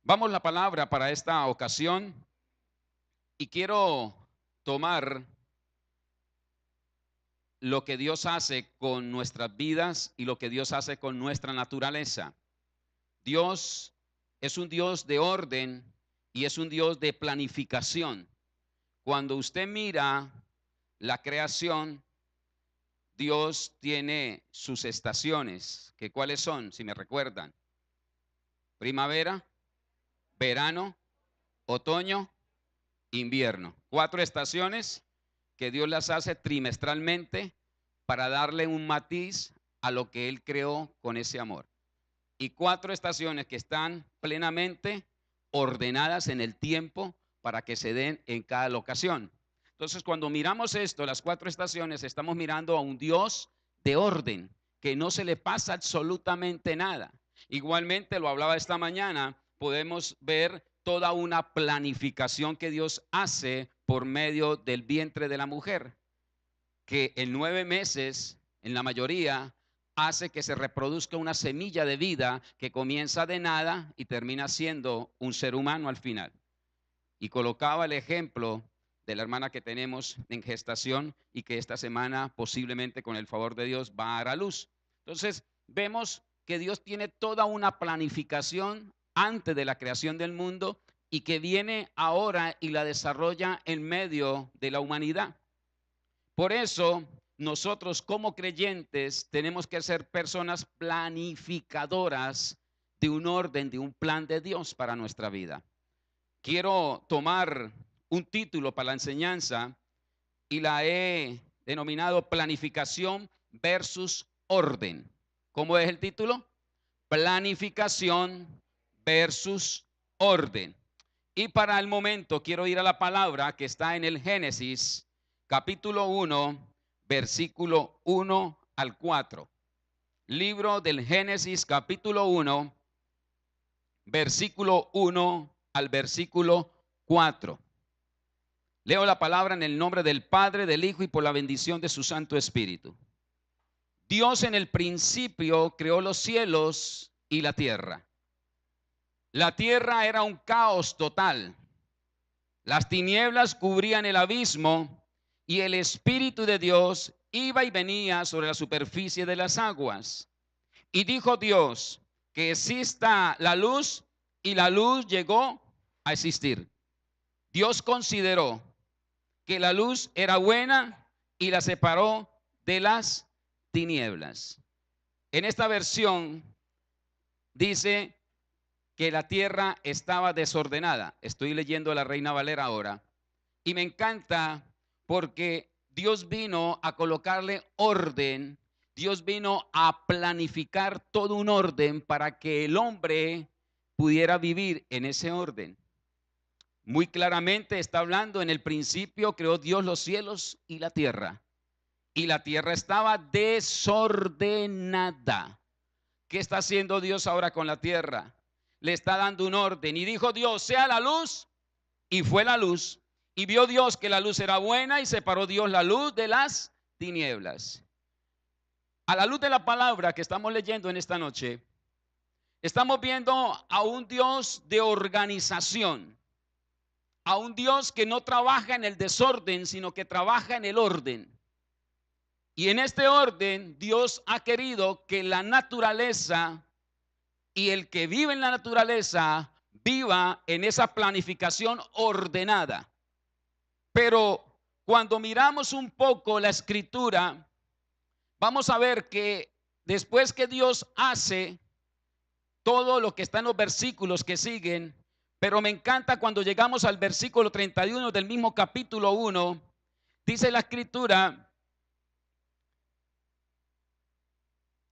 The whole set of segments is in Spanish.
Vamos la palabra para esta ocasión y quiero tomar lo que Dios hace con nuestras vidas y lo que Dios hace con nuestra naturaleza. Dios es un Dios de orden y es un Dios de planificación. Cuando usted mira la creación, Dios tiene sus estaciones, que cuáles son, si me recuerdan: primavera, verano, otoño, invierno. 4 estaciones que Dios las hace trimestralmente para darle un matiz a lo que Él creó con ese amor. Y 4 estaciones que están plenamente ordenadas en el tiempo para que se den en cada locación. Entonces, cuando miramos esto, las 4 estaciones, estamos mirando a un Dios de orden, que no se le pasa absolutamente nada. Igualmente, lo hablaba esta mañana, podemos ver toda una planificación que Dios hace por medio del vientre de la mujer, que en 9 meses, en la mayoría, hace que se reproduzca una semilla de vida que comienza de nada y termina siendo un ser humano al final. Y colocaba el ejemplo de la hermana que tenemos en gestación y que esta semana posiblemente con el favor de Dios va a dar a luz. Entonces vemos que Dios tiene toda una planificación antes de la creación del mundo y que viene ahora y la desarrolla en medio de la humanidad. Por eso nosotros como creyentes tenemos que ser personas planificadoras de un orden, de un plan de Dios para nuestra vida. Quiero tomar un título para la enseñanza y la he denominado planificación versus orden. ¿Cómo es el título? Planificación versus orden. Y para el momento quiero ir a la palabra que está en el Génesis, capítulo 1, versículo 1 al 4. Libro del Génesis, capítulo 1, versículo 1 al versículo 4. Leo la palabra en el nombre del Padre, del Hijo y por la bendición de su Santo Espíritu. Dios en el principio creó los cielos y la tierra. La tierra era un caos total. Las tinieblas cubrían el abismo y el Espíritu de Dios iba y venía sobre la superficie de las aguas. Y dijo Dios: que exista la luz, y la luz llegó a existir. Dios consideró que la luz era buena y la separó de las tinieblas. En esta versión dice que la tierra estaba desordenada. Estoy leyendo la Reina Valera ahora. Y me encanta porque Dios vino a colocarle orden. Dios vino a planificar todo un orden para que el hombre pudiera vivir en ese orden. Muy claramente está hablando: en el principio creó Dios los cielos y la tierra. Y la tierra estaba desordenada. ¿Qué está haciendo Dios ahora con la tierra? Le está dando un orden. Y dijo Dios: sea la luz, y fue la luz. Y vio Dios que la luz era buena, y separó Dios la luz de las tinieblas. A la luz de la palabra que estamos leyendo en esta noche, estamos viendo a un Dios de organización, a un Dios que no trabaja en el desorden, sino que trabaja en el orden. Y en este orden Dios ha querido que la naturaleza y el que vive en la naturaleza viva en esa planificación ordenada. Pero cuando miramos un poco la escritura, vamos a ver que después que Dios hace todo lo que está en los versículos que siguen, pero me encanta cuando llegamos al versículo 31 del mismo capítulo 1, dice la escritura,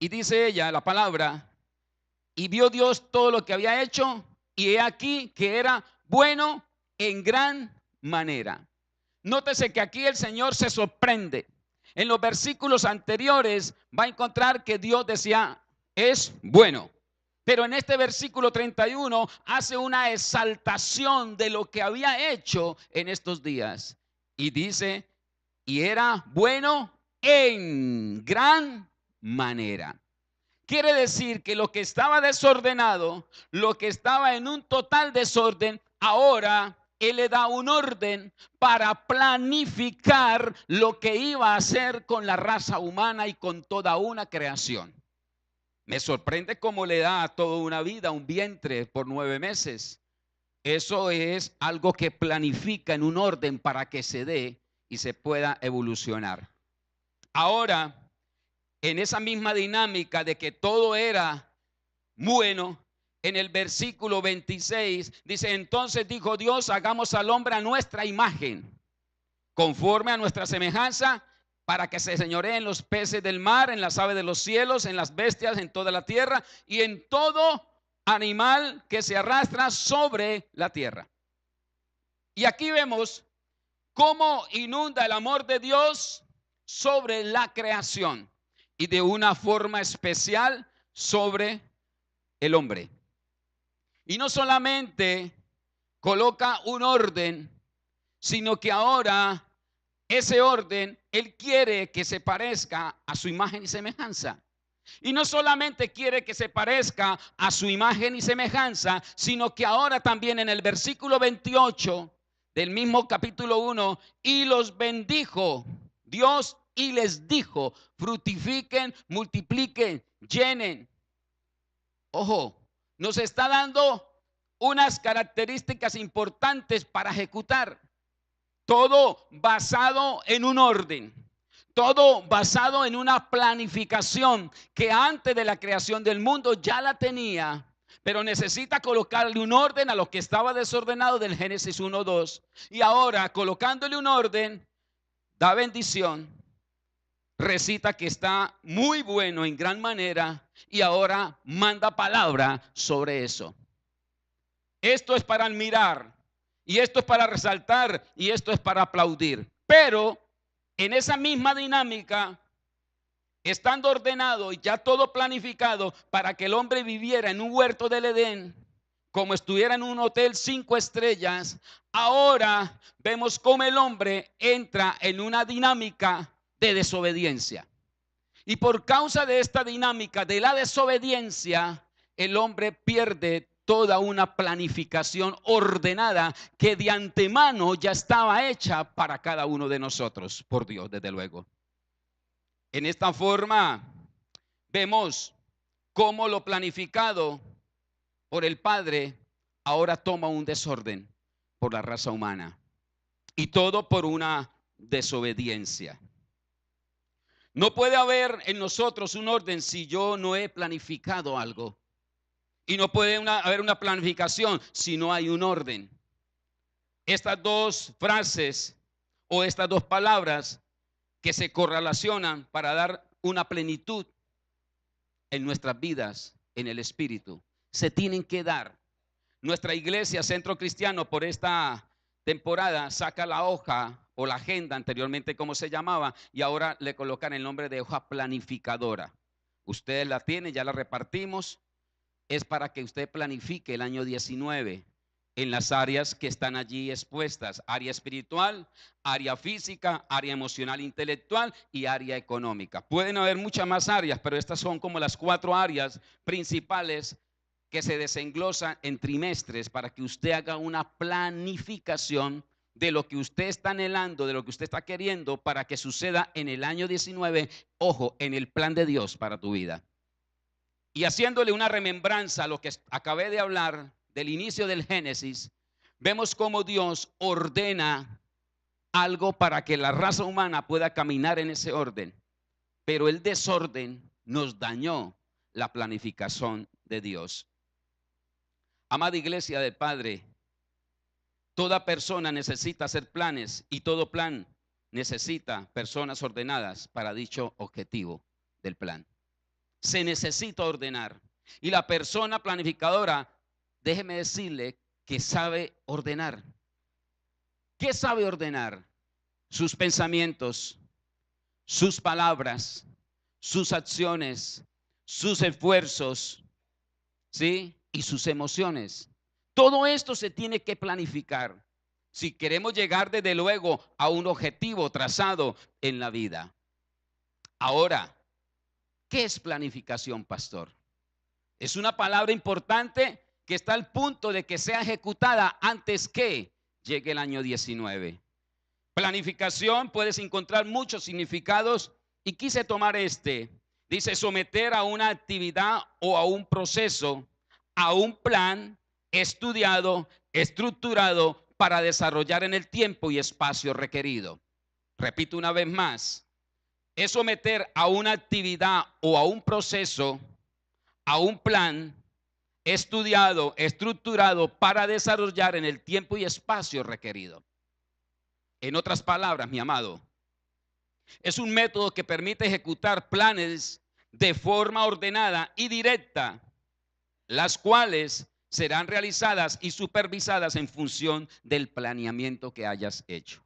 y dice ella, la palabra: y vio Dios todo lo que había hecho, y he aquí que era bueno en gran manera. Nótese que aquí el Señor se sorprende. En los versículos anteriores va a encontrar que Dios decía: es bueno. Pero en este versículo 31 hace una exaltación de lo que había hecho en estos días. Y dice: y era bueno en gran manera. Quiere decir que lo que estaba desordenado, lo que estaba en un total desorden, ahora Él le da un orden para planificar lo que iba a hacer con la raza humana y con toda una creación. Me sorprende cómo le da a toda una vida un vientre por 9 meses. Eso es algo que planifica en un orden para que se dé y se pueda evolucionar. Ahora, en esa misma dinámica de que todo era bueno, en el versículo 26 dice: entonces dijo Dios, hagamos al hombre a nuestra imagen, conforme a nuestra semejanza, para que se señoree en los peces del mar, en las aves de los cielos, en las bestias, en toda la tierra y en todo animal que se arrastra sobre la tierra. Y aquí vemos cómo inunda el amor de Dios sobre la creación y de una forma especial sobre el hombre. Y no solamente coloca un orden, sino que ahora ese orden Él quiere que se parezca a su imagen y semejanza. Y no solamente quiere que se parezca a su imagen y semejanza, sino que ahora también en el versículo 28 del mismo capítulo 1, y los bendijo Dios y les dijo: fructifiquen, multipliquen, llenen. Ojo, nos está dando unas características importantes para ejecutar. Todo basado en un orden. Todo basado en una planificación que antes de la creación del mundo ya la tenía, pero necesita colocarle un orden a lo que estaba desordenado del Génesis 1:2. Y ahora, colocándole un orden, da bendición, recita que está muy bueno en gran manera y ahora manda palabra sobre eso. Esto es para admirar y esto es para resaltar y esto es para aplaudir. Pero en esa misma dinámica, estando ordenado y ya todo planificado para que el hombre viviera en un huerto del Edén, como estuviera en un hotel 5 estrellas, ahora vemos cómo el hombre entra en una dinámica de desobediencia. Y por causa de esta dinámica de la desobediencia, el hombre pierde toda una planificación ordenada que de antemano ya estaba hecha para cada uno de nosotros, por Dios, desde luego. En esta forma vemos cómo lo planificado por el Padre ahora toma un desorden por la raza humana, y todo por una desobediencia. No puede haber en nosotros un orden si yo no he planificado algo. Y no puede haber una planificación si no hay un orden. Estas dos frases o estas dos palabras que se correlacionan para dar una plenitud en nuestras vidas, en el espíritu, se tienen que dar. Nuestra iglesia, Centro Cristiano, por esta temporada saca la hoja o la agenda, anteriormente como se llamaba, y ahora le colocan el nombre de hoja planificadora. Ustedes la tienen, ya la repartimos. Es para que usted planifique el año 19 en las áreas que están allí expuestas: área espiritual, área física, área emocional, intelectual y área económica. Pueden haber muchas más áreas, pero estas son como las 4 áreas principales que se desenglosan en trimestres para que usted haga una planificación de lo que usted está anhelando, de lo que usted está queriendo para que suceda en el año 19, ojo, en el plan de Dios para tu vida. Y haciéndole una remembranza a lo que acabé de hablar del inicio del Génesis, vemos cómo Dios ordena algo para que la raza humana pueda caminar en ese orden. Pero el desorden nos dañó la planificación de Dios. Amada iglesia del Padre, toda persona necesita hacer planes y todo plan necesita personas ordenadas para dicho objetivo del plan. Se necesita ordenar. Y la persona planificadora, déjeme decirle que sabe ordenar. ¿Qué sabe ordenar? Sus pensamientos, sus palabras, sus acciones, sus esfuerzos, ¿sí? Y sus emociones. Todo esto se tiene que planificar si queremos llegar desde luego a un objetivo trazado en la vida. Ahora, ¿Qué es planificación, pastor? Es una palabra importante que está al punto de que sea ejecutada antes que llegue el año 19. Planificación, puedes encontrar muchos significados y quise tomar este. Dice someter a una actividad o a un proceso, a un plan estudiado, estructurado para desarrollar en el tiempo y espacio requerido. Repito una vez más, es someter a una actividad o a un proceso, a un plan estudiado, estructurado para desarrollar en el tiempo y espacio requerido. En otras palabras, mi amado, es un método que permite ejecutar planes de forma ordenada y directa, las cuales serán realizadas y supervisadas en función del planeamiento que hayas hecho.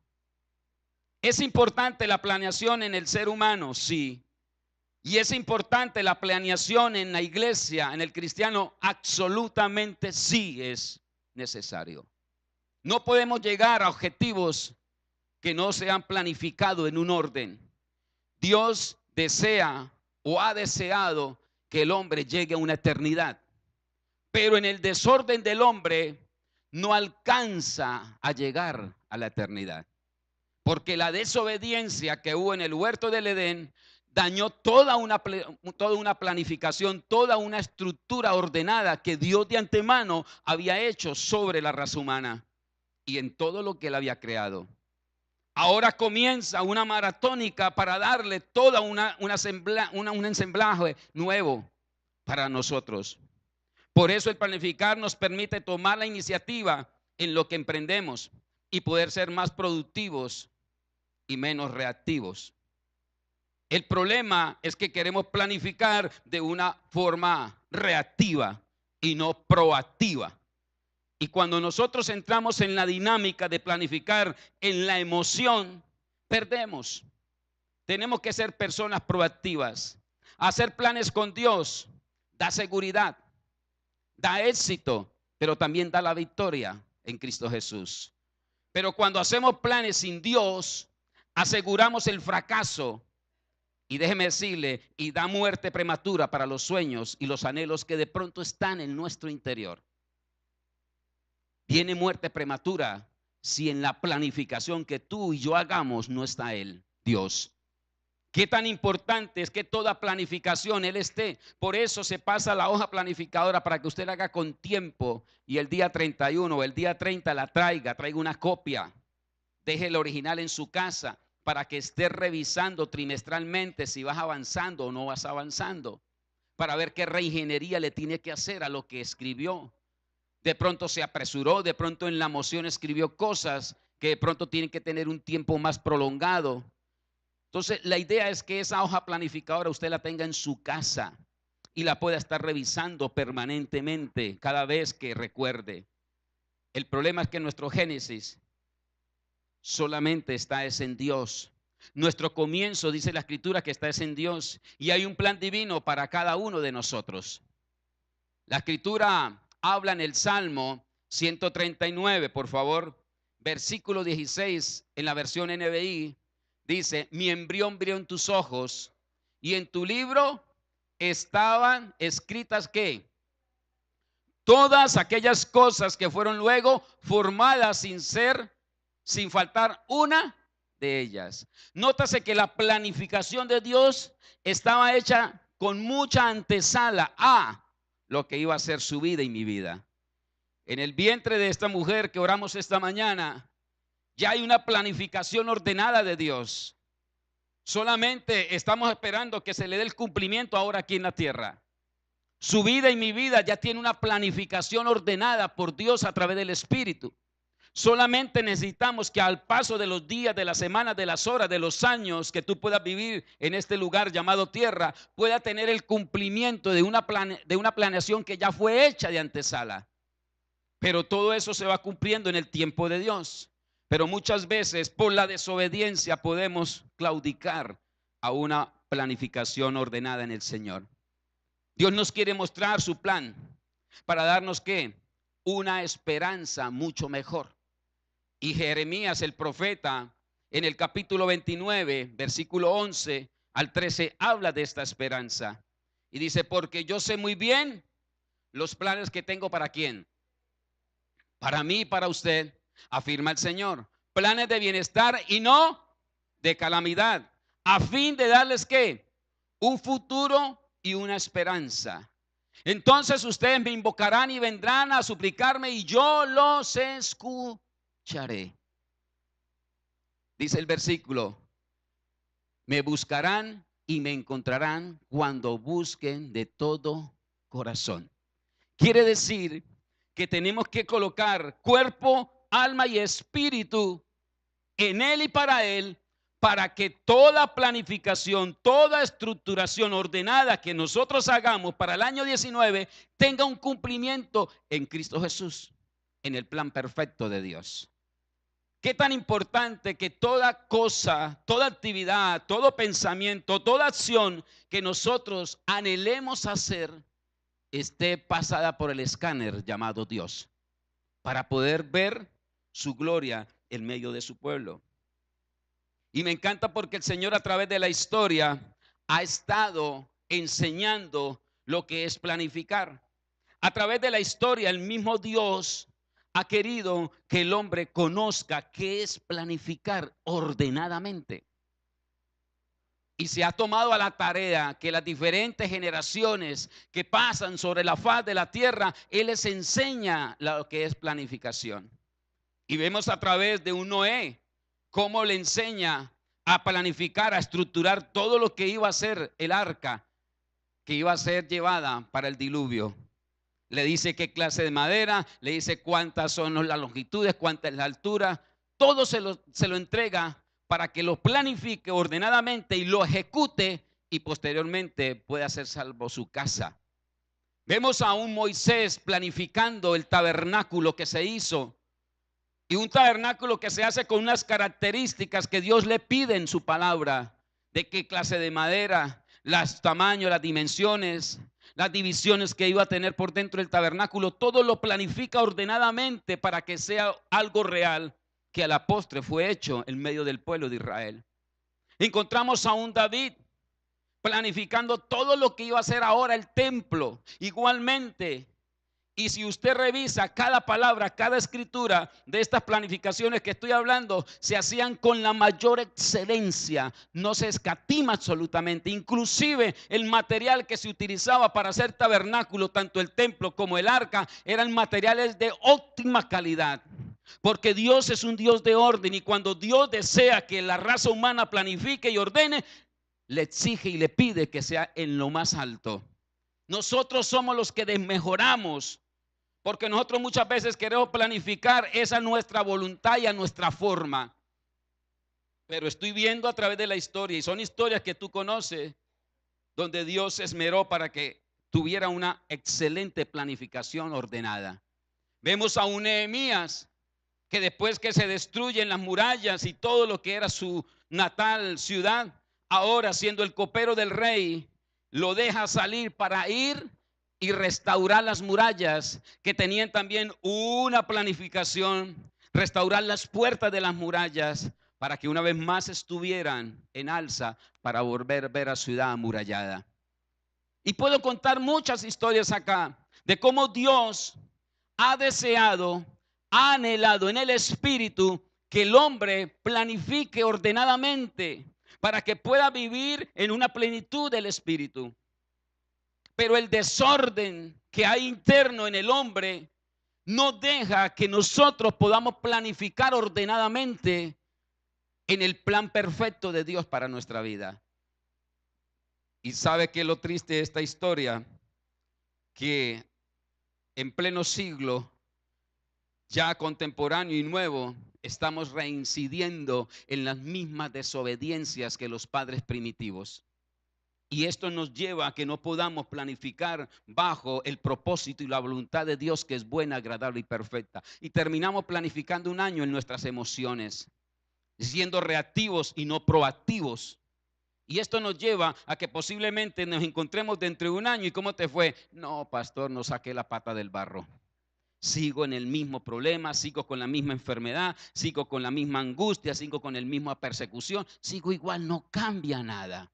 ¿Es importante la planeación en el ser humano? Sí. ¿Y es importante la planeación en la iglesia, en el cristiano? Absolutamente sí es necesario. No podemos llegar a objetivos que no se han planificado en un orden. Dios desea o ha deseado que el hombre llegue a una eternidad, pero en el desorden del hombre no alcanza a llegar a la eternidad, porque la desobediencia que hubo en el huerto del Edén dañó toda una planificación, toda una estructura ordenada que Dios de antemano había hecho sobre la raza humana y en todo lo que él había creado. Ahora comienza una maratónica para darle toda un ensamblaje nuevo para nosotros. Por eso el planificar nos permite tomar la iniciativa en lo que emprendemos y poder ser más productivos y menos reactivos. El problema es que queremos planificar de una forma reactiva y no proactiva. Y cuando nosotros entramos en la dinámica de planificar en la emoción, perdemos. Tenemos que ser personas proactivas. Hacer planes con Dios da seguridad, da éxito, pero también da la victoria en Cristo Jesús. Pero cuando hacemos planes sin Dios, aseguramos el fracaso. Y déjeme decirle, y da muerte prematura para los sueños y los anhelos que de pronto están en nuestro interior. Viene muerte prematura si en la planificación que tú y yo hagamos no está Él, Dios. Qué tan importante es que toda planificación Él esté. Por eso se pasa la hoja planificadora para que usted la haga con tiempo y el día 31 o el día 30 la traiga una copia. Deje el original en su casa para que esté revisando trimestralmente si vas avanzando o no vas avanzando, para ver qué reingeniería le tiene que hacer a lo que escribió. De pronto se apresuró, de pronto en la moción escribió cosas que de pronto tienen que tener un tiempo más prolongado. Entonces la idea es que esa hoja planificadora usted la tenga en su casa y la pueda estar revisando permanentemente cada vez que recuerde. El problema es que nuestro Génesis solamente está en Dios. Nuestro comienzo, dice la Escritura, que está en Dios, y hay un plan divino para cada uno de nosotros. La Escritura habla en el Salmo 139, por favor, versículo 16, en la versión NBI, dice: mi embrión brilló en tus ojos, y en tu libro estaban escritas ¿qué? Todas aquellas cosas que fueron luego formadas sin faltar una de ellas. Nótase que la planificación de Dios estaba hecha con mucha antesala a lo que iba a ser su vida y mi vida. En el vientre de esta mujer que oramos esta mañana, ya hay una planificación ordenada de Dios. Solamente estamos esperando que se le dé el cumplimiento ahora aquí en la tierra. Su vida y mi vida ya tiene una planificación ordenada por Dios a través del Espíritu. Solamente necesitamos que al paso de los días, de las semanas, de las horas, de los años que tú puedas vivir en este lugar llamado tierra, pueda tener el cumplimiento de una planeación que ya fue hecha de antesala. Pero todo eso se va cumpliendo en el tiempo de Dios. Pero muchas veces por la desobediencia podemos claudicar a una planificación ordenada en el Señor. Dios nos quiere mostrar su plan para darnos ¿qué? Una esperanza mucho mejor. Y Jeremías el profeta en el capítulo 29, versículo 11, al 13 habla de esta esperanza. Y dice, porque yo sé muy bien los planes que tengo para quién. Para mí y para usted, afirma el Señor. Planes de bienestar y no de calamidad, a fin de darles ¿qué? Un futuro y una esperanza. Entonces ustedes me invocarán y vendrán a suplicarme y yo los escucharé. Dice el versículo, me buscarán y me encontrarán cuando busquen de todo corazón. Quiere decir que tenemos que colocar cuerpo, alma y espíritu en Él y para que toda planificación, toda estructuración ordenada que nosotros hagamos para el año 19 tenga un cumplimiento en Cristo Jesús, en el plan perfecto de Dios. Qué tan importante que toda cosa, toda actividad, todo pensamiento, toda acción que nosotros anhelemos hacer esté pasada por el escáner llamado Dios, para poder ver su gloria en medio de su pueblo. Y me encanta porque el Señor a través de la historia ha estado enseñando lo que es planificar. A través de la historia el mismo Dios ha querido que el hombre conozca qué es planificar ordenadamente. Y se ha tomado a la tarea que las diferentes generaciones que pasan sobre la faz de la tierra, Él les enseña lo que es planificación. Y vemos a través de un Noé cómo le enseña a planificar, a estructurar todo lo que iba a ser el arca, que iba a ser llevada para el diluvio. Le dice qué clase de madera, le dice cuántas son las longitudes, cuánta es la altura. Todo se lo entrega para que lo planifique ordenadamente y lo ejecute y posteriormente pueda hacer salvo su casa. Vemos a un Moisés planificando el tabernáculo que se hizo. Y un tabernáculo que se hace con unas características que Dios le pide en su palabra. De qué clase de madera, los tamaños, las dimensiones, las divisiones que iba a tener por dentro del tabernáculo. Todo lo planifica ordenadamente para que sea algo real que a la postre fue hecho en medio del pueblo de Israel. Encontramos a un David planificando todo lo que iba a ser ahora el templo. Igualmente. Y si usted revisa cada palabra, cada escritura de estas planificaciones que estoy hablando, se hacían con la mayor excelencia, no se escatima absolutamente. Inclusive el material que se utilizaba para hacer tabernáculo, tanto el templo como el arca, eran materiales de óptima calidad. Porque Dios es un Dios de orden y cuando Dios desea que la raza humana planifique y ordene, le exige y le pide que sea en lo más alto. Nosotros somos los que desmejoramos. Porque nosotros muchas veces queremos planificar esa nuestra voluntad y a nuestra forma. Pero estoy viendo a través de la historia, y son historias que tú conoces, donde Dios se esmeró para que tuviera una excelente planificación ordenada. Vemos a un Nehemías que después que se destruyen las murallas y todo lo que era su natal ciudad, ahora siendo el copero del rey, lo deja salir para ir y restaurar las murallas que tenían también una planificación, restaurar las puertas de las murallas para que una vez más estuvieran en alza para volver a ver a ciudad amurallada. Y puedo contar muchas historias acá de cómo Dios ha deseado, ha anhelado en el espíritu que el hombre planifique ordenadamente para que pueda vivir en una plenitud del espíritu. Pero el desorden que hay interno en el hombre no deja que nosotros podamos planificar ordenadamente en el plan perfecto de Dios para nuestra vida. Y sabe que lo triste de esta historia, que en pleno siglo, ya contemporáneo y nuevo, estamos reincidiendo en las mismas desobediencias que los padres primitivos. Y esto nos lleva a que no podamos planificar bajo el propósito y la voluntad de Dios, que es buena, agradable y perfecta. Y terminamos planificando un año en nuestras emociones, siendo reactivos y no proactivos. Y esto nos lleva a que posiblemente nos encontremos dentro de un año. ¿Y cómo te fue? No, pastor, no saqué la pata del barro. Sigo en el mismo problema, sigo con la misma enfermedad, sigo con la misma angustia, sigo con la misma persecución, sigo igual, no cambia nada.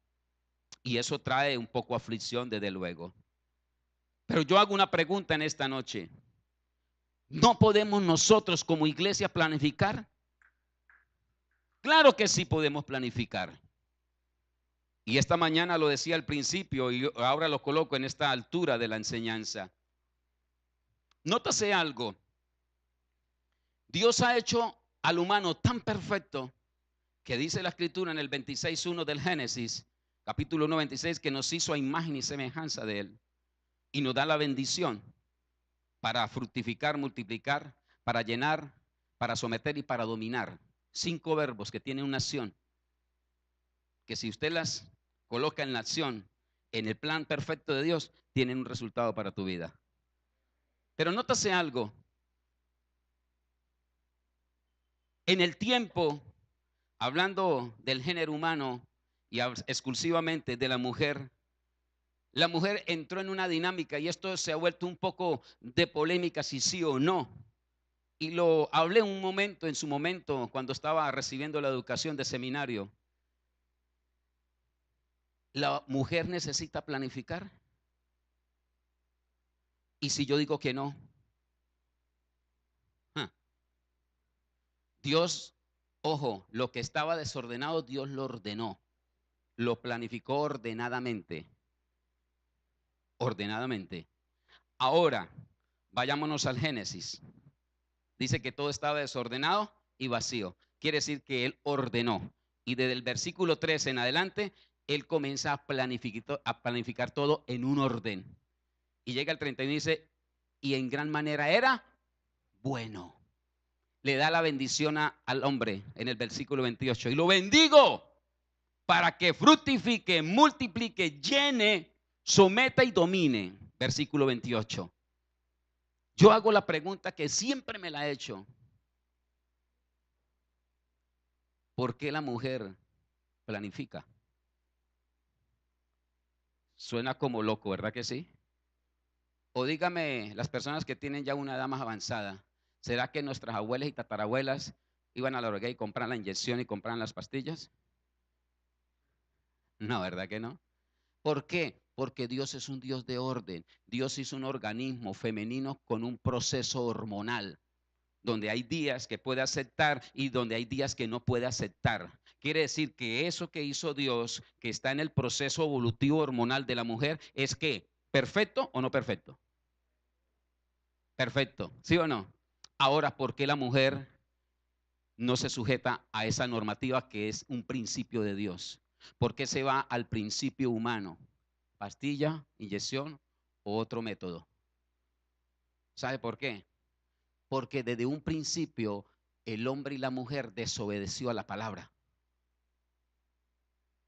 Y eso trae un poco aflicción, desde luego. Pero yo hago una pregunta en esta noche. ¿No podemos nosotros como iglesia planificar? Claro que sí podemos planificar. Y esta mañana lo decía al principio y ahora lo coloco en esta altura de la enseñanza. Nótase algo. Dios ha hecho al humano tan perfecto que dice la escritura en el 26:1 del Génesis, capítulo 1, 26, que nos hizo a imagen y semejanza de él y nos da la bendición para fructificar, multiplicar, para llenar, para someter y para dominar. 5 verbos que tienen una acción, que si usted las coloca en la acción, en el plan perfecto de Dios, tienen un resultado para tu vida. Pero nótase algo. En el tiempo, hablando del género humano y exclusivamente de la mujer entró en una dinámica y esto se ha vuelto un poco de polémica si sí o no. Y lo hablé en su momento, cuando estaba recibiendo la educación de seminario. ¿La mujer necesita planificar? Y si yo digo que no, Dios, ojo, lo que estaba desordenado, Dios lo ordenó, lo planificó ordenadamente. Ordenadamente. Ahora, vayámonos al Génesis. Dice que todo estaba desordenado y vacío. Quiere decir que Él ordenó. Y desde el versículo 13 en adelante, Él comienza a planificar todo en un orden. Y llega el 31 y dice, y en gran manera era bueno. Le da la bendición al hombre en el versículo 28. Y lo bendigo para que fructifique, multiplique, llene, someta y domine. Versículo 28. Yo hago la pregunta que siempre me la he hecho. ¿Por qué la mujer planifica? Suena como loco, ¿verdad que sí? O dígame, las personas que tienen ya una edad más avanzada, ¿será que nuestras abuelas y tatarabuelas iban a la droguería y compraban la inyección y compraban las pastillas? No, ¿verdad que no? ¿Por qué? Porque Dios es un Dios de orden. Dios hizo un organismo femenino con un proceso hormonal, donde hay días que puede aceptar y donde hay días que no puede aceptar. Quiere decir que eso que hizo Dios, que está en el proceso evolutivo hormonal de la mujer, es que, ¿perfecto o no perfecto? Perfecto, ¿sí o no? Ahora, ¿por qué la mujer no se sujeta a esa normativa que es un principio de Dios? ¿Por qué se va al principio humano? ¿Pastilla, inyección o otro método? ¿Sabe por qué? Porque desde un principio el hombre y la mujer desobedeció a la palabra.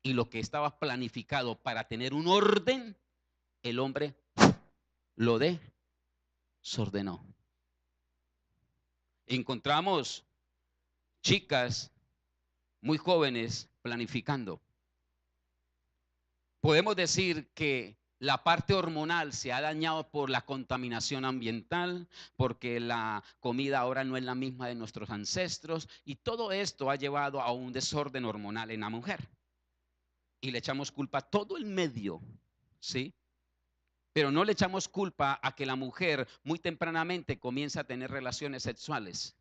Y lo que estaba planificado para tener un orden, el hombre lo desordenó. Encontramos chicas muy jóvenes planificando. Podemos decir que la parte hormonal se ha dañado por la contaminación ambiental, porque la comida ahora no es la misma de nuestros ancestros, y todo esto ha llevado a un desorden hormonal en la mujer. Y le echamos culpa a todo el medio, ¿sí? Pero no le echamos culpa a que la mujer muy tempranamente comienza a tener relaciones sexuales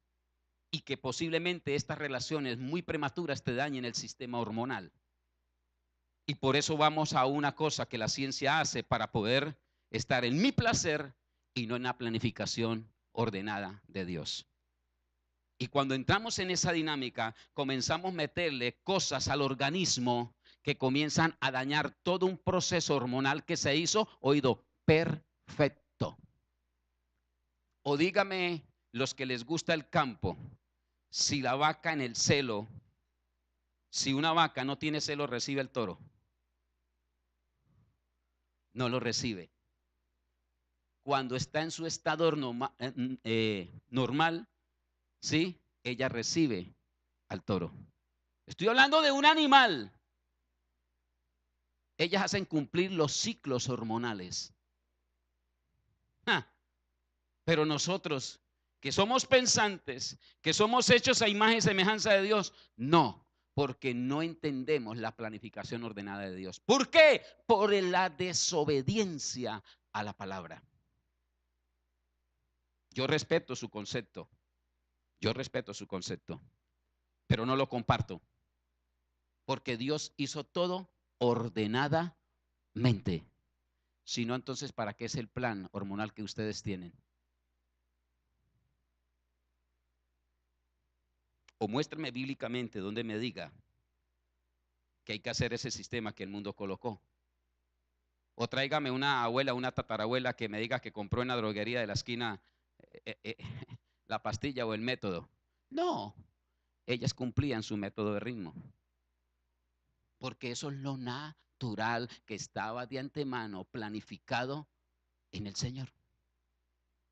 y que posiblemente estas relaciones muy prematuras te dañen el sistema hormonal. Y por eso vamos a una cosa que la ciencia hace para poder estar en mi placer y no en la planificación ordenada de Dios. Y cuando entramos en esa dinámica, comenzamos a meterle cosas al organismo que comienzan a dañar todo un proceso hormonal que se hizo, oído, perfecto. O dígame, los que les gusta el campo, si la vaca en el celo, si una vaca no tiene celo, recibe el toro. No lo recibe. Cuando está en su estado normal, ¿sí? Ella recibe al toro. Estoy hablando de un animal. Ellas hacen cumplir los ciclos hormonales. Pero nosotros, que somos pensantes, que somos hechos a imagen y semejanza de Dios, no. Porque no entendemos la planificación ordenada de Dios. ¿Por qué? Por la desobediencia a la palabra. Yo respeto su concepto. Yo respeto su concepto, pero no lo comparto. Porque Dios hizo todo ordenadamente. Si no, entonces, ¿para qué es el plan hormonal que ustedes tienen? O muéstrame bíblicamente donde me diga que hay que hacer ese sistema que el mundo colocó. O tráigame una abuela, una tatarabuela que me diga que compró en la droguería de la esquina la pastilla o el método. No, ellas cumplían su método de ritmo. Porque eso es lo natural que estaba de antemano planificado en el Señor.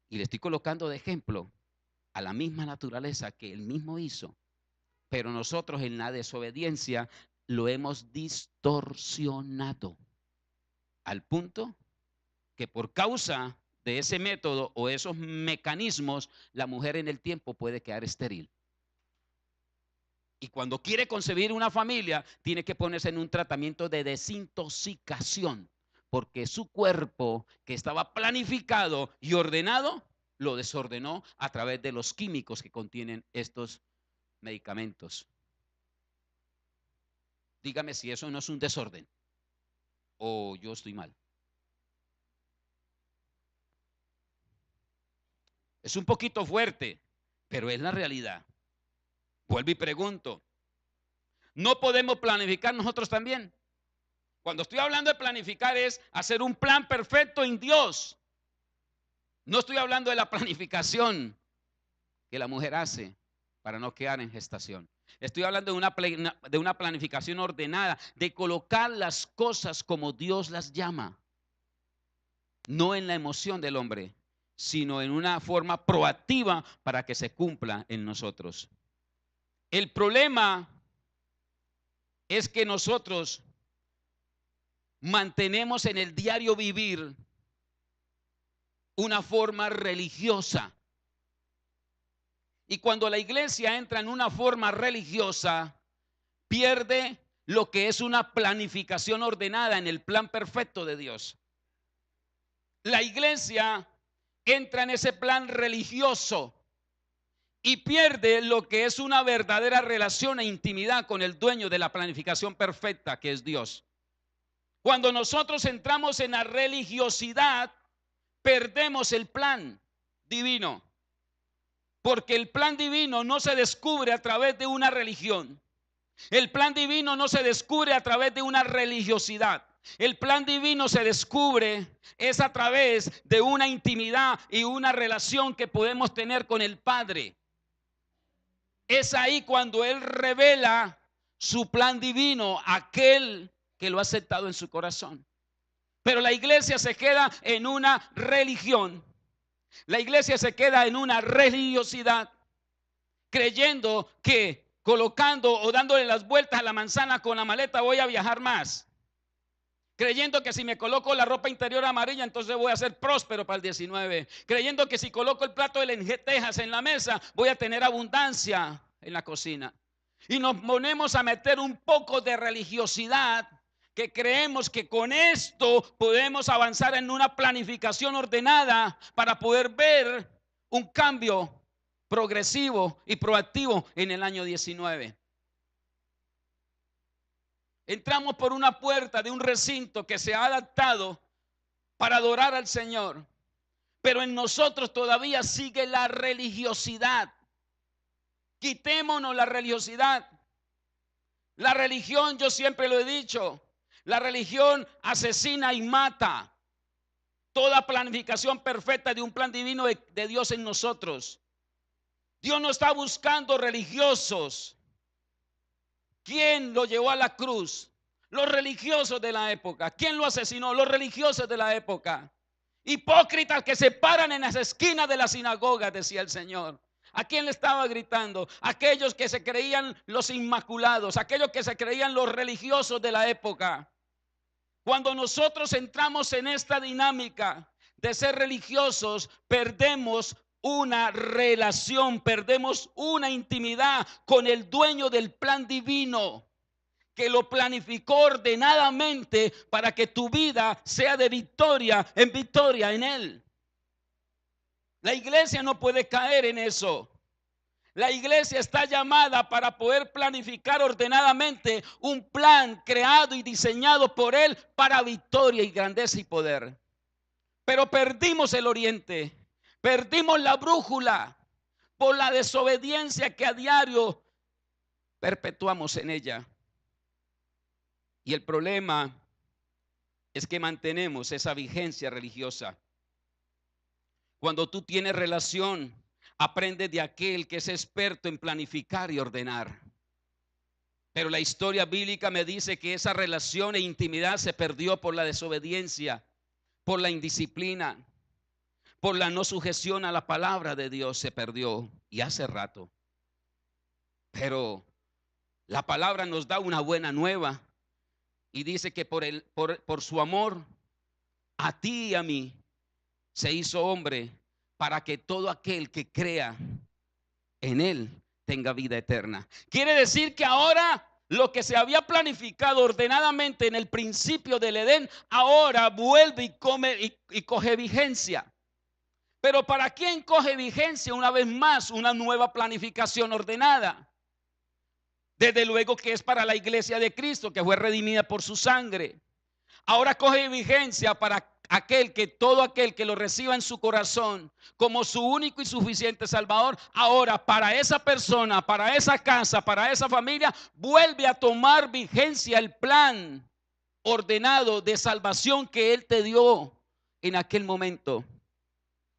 Y le estoy colocando de ejemplo a la misma naturaleza que Él mismo hizo. Pero nosotros en la desobediencia lo hemos distorsionado al punto que por causa de ese método o esos mecanismos, la mujer en el tiempo puede quedar estéril. Y cuando quiere concebir una familia, tiene que ponerse en un tratamiento de desintoxicación, porque su cuerpo, que estaba planificado y ordenado, lo desordenó a través de los químicos que contienen estos medicamentos. Dígame si eso no es un desorden o yo estoy mal. Es un poquito fuerte, pero es la realidad. Vuelvo y pregunto, ¿no podemos planificar nosotros también? Cuando estoy hablando de planificar es hacer un plan perfecto en Dios. No estoy hablando de la planificación que la mujer hace para no quedar en gestación. Estoy hablando de una planificación ordenada, de colocar las cosas como Dios las llama. No en la emoción del hombre, sino en una forma proactiva para que se cumpla en nosotros. El problema es que nosotros mantenemos en el diario vivir una forma religiosa. Y cuando la iglesia entra en una forma religiosa, pierde lo que es una planificación ordenada en el plan perfecto de Dios. La iglesia entra en ese plan religioso y pierde lo que es una verdadera relación e intimidad con el dueño de la planificación perfecta, que es Dios. Cuando nosotros entramos en la religiosidad, perdemos el plan divino. Porque el plan divino no se descubre a través de una religión. El plan divino no se descubre a través de una religiosidad. El plan divino se descubre es a través de una intimidad y una relación que podemos tener con el Padre. Es ahí cuando Él revela su plan divino a aquel que lo ha aceptado en su corazón. Pero la iglesia se queda en una religión. La iglesia se queda en una religiosidad, creyendo que colocando o dándole las vueltas a la manzana con la maleta voy a viajar más. Creyendo que si me coloco la ropa interior amarilla, entonces voy a ser próspero para el 19. Creyendo que si coloco el plato de lentejas en la mesa, voy a tener abundancia en la cocina. Y nos ponemos a meter un poco de religiosidad, que creemos que con esto podemos avanzar en una planificación ordenada para poder ver un cambio progresivo y proactivo en el año 19. Entramos por una puerta de un recinto que se ha adaptado para adorar al Señor, pero en nosotros todavía sigue la religiosidad. Quitémonos la religiosidad. La religión, yo siempre lo he dicho, la religión asesina y mata toda planificación perfecta de un plan divino de Dios en nosotros. Dios no está buscando religiosos. ¿Quién lo llevó a la cruz? Los religiosos de la época. ¿Quién lo asesinó? Los religiosos de la época. Hipócritas que se paran en las esquinas de la sinagoga, decía el Señor. ¿A quién le estaba gritando? Aquellos que se creían los inmaculados, aquellos que se creían los religiosos de la época. Cuando nosotros entramos en esta dinámica de ser religiosos, perdemos una relación, perdemos una intimidad con el dueño del plan divino, que lo planificó ordenadamente para que tu vida sea de victoria en Él. La iglesia no puede caer en eso. La iglesia está llamada para poder planificar ordenadamente un plan creado y diseñado por Él para victoria y grandeza y poder. Pero perdimos el oriente, perdimos la brújula por la desobediencia que a diario perpetuamos en ella. Y el problema es que mantenemos esa vigencia religiosa. Cuando tú tienes relación, aprendes de aquel que es experto en planificar y ordenar. Pero la historia bíblica me dice que esa relación e intimidad se perdió por la desobediencia, por la indisciplina, por la no sujeción a la palabra de Dios. Se perdió y hace rato. Pero la palabra nos da una buena nueva y dice que por su amor a ti y a mí se hizo hombre para que todo aquel que crea en Él tenga vida eterna. Quiere decir que ahora lo que se había planificado ordenadamente en el principio del Edén, ahora vuelve y coge vigencia. Pero ¿para quién coge vigencia una vez más una nueva planificación ordenada? Desde luego que es para la iglesia de Cristo, que fue redimida por su sangre. Ahora coge vigencia para todo aquel que lo reciba en su corazón como su único y suficiente Salvador. Ahora para esa persona, para esa casa, para esa familia, vuelve a tomar vigencia el plan ordenado de salvación que Él te dio en aquel momento.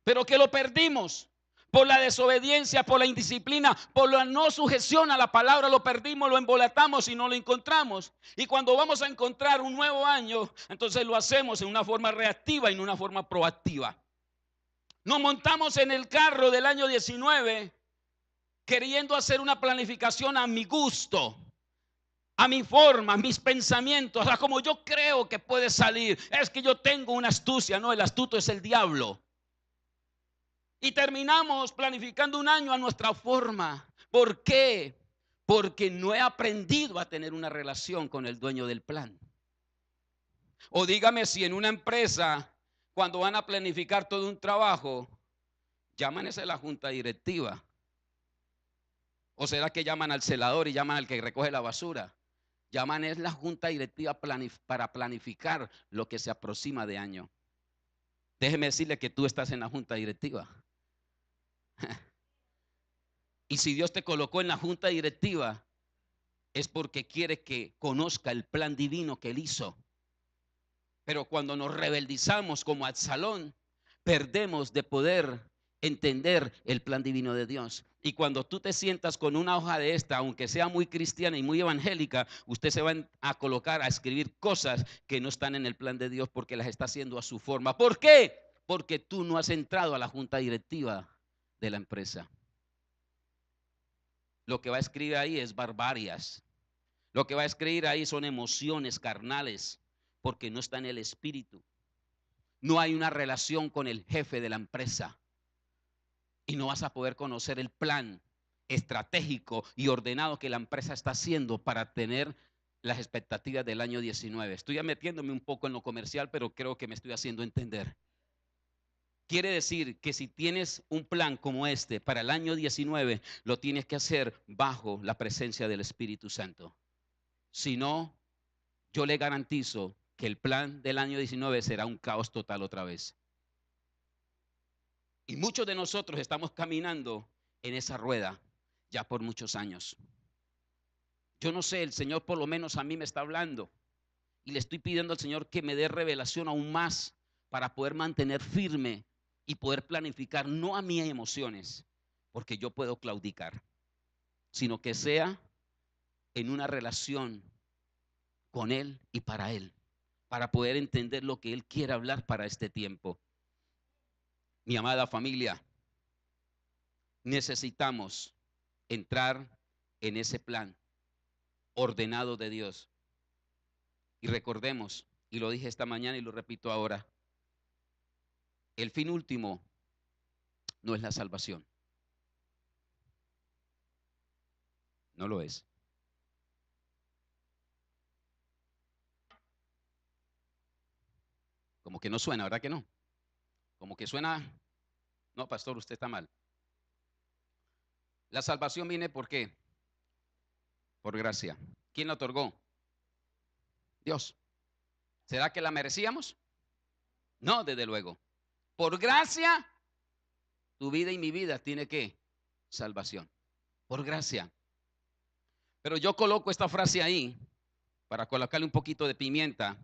Pero que lo perdimos por la desobediencia, por la indisciplina, por la no sujeción a la palabra. Lo perdimos, lo embolatamos y no lo encontramos. Y cuando vamos a encontrar un nuevo año, entonces lo hacemos en una forma reactiva y en una forma proactiva. Nos montamos en el carro del año 19 queriendo hacer una planificación a mi gusto, a mi forma, a mis pensamientos, a como yo creo que puede salir. Es que yo tengo una astucia. No, el astuto es el diablo. Y terminamos planificando un año a nuestra forma. ¿Por qué? Porque no he aprendido a tener una relación con el dueño del plan. O dígame si en una empresa, cuando van a planificar todo un trabajo, llaman a la junta directiva. ¿O será que llaman al celador y llaman al que recoge la basura? Llaman es la junta directiva para planificar lo que se aproxima de año. Déjeme decirle que tú estás en la junta directiva. Y si Dios te colocó en la junta directiva, es porque quiere que conozca el plan divino que Él hizo. Pero cuando nos rebeldizamos como Absalón, perdemos de poder entender el plan divino de Dios. Y cuando tú te sientas con una hoja de esta, aunque sea muy cristiana y muy evangélica, usted se va a colocar a escribir cosas que no están en el plan de Dios porque las está haciendo a su forma. ¿Por qué? Porque tú no has entrado a la junta directiva de la empresa. Lo que va a escribir ahí es barbarias. Lo que va a escribir ahí son emociones carnales, porque no está en el espíritu. No hay una relación con el jefe de la empresa. Y no vas a poder conocer el plan estratégico y ordenado que la empresa está haciendo para tener las expectativas del año 19. Estoy metiéndome un poco en lo comercial, pero creo que me estoy haciendo entender. Quiere decir que si tienes un plan como este para el año 19, lo tienes que hacer bajo la presencia del Espíritu Santo. Si no, yo le garantizo que el plan del año 19 será un caos total otra vez. Y muchos de nosotros estamos caminando en esa rueda ya por muchos años. Yo no sé, el Señor por lo menos a mí me está hablando y le estoy pidiendo al Señor que me dé revelación aún más para poder mantener firme y poder planificar, no a mis emociones, porque yo puedo claudicar, sino que sea en una relación con Él y para Él, para poder entender lo que Él quiere hablar para este tiempo. Mi amada familia, necesitamos entrar en ese plan ordenado de Dios. Y recordemos, y lo dije esta mañana y lo repito ahora, el fin último no es la salvación. No lo es. Como que no suena, ¿verdad que no? Como que suena, no, pastor, usted está mal. La salvación viene ¿por qué? Por gracia. ¿Quién la otorgó? Dios. ¿Será que la merecíamos? No, desde luego. Por gracia, tu vida y mi vida tiene que salvación. Por gracia. Pero yo coloco esta frase ahí para colocarle un poquito de pimienta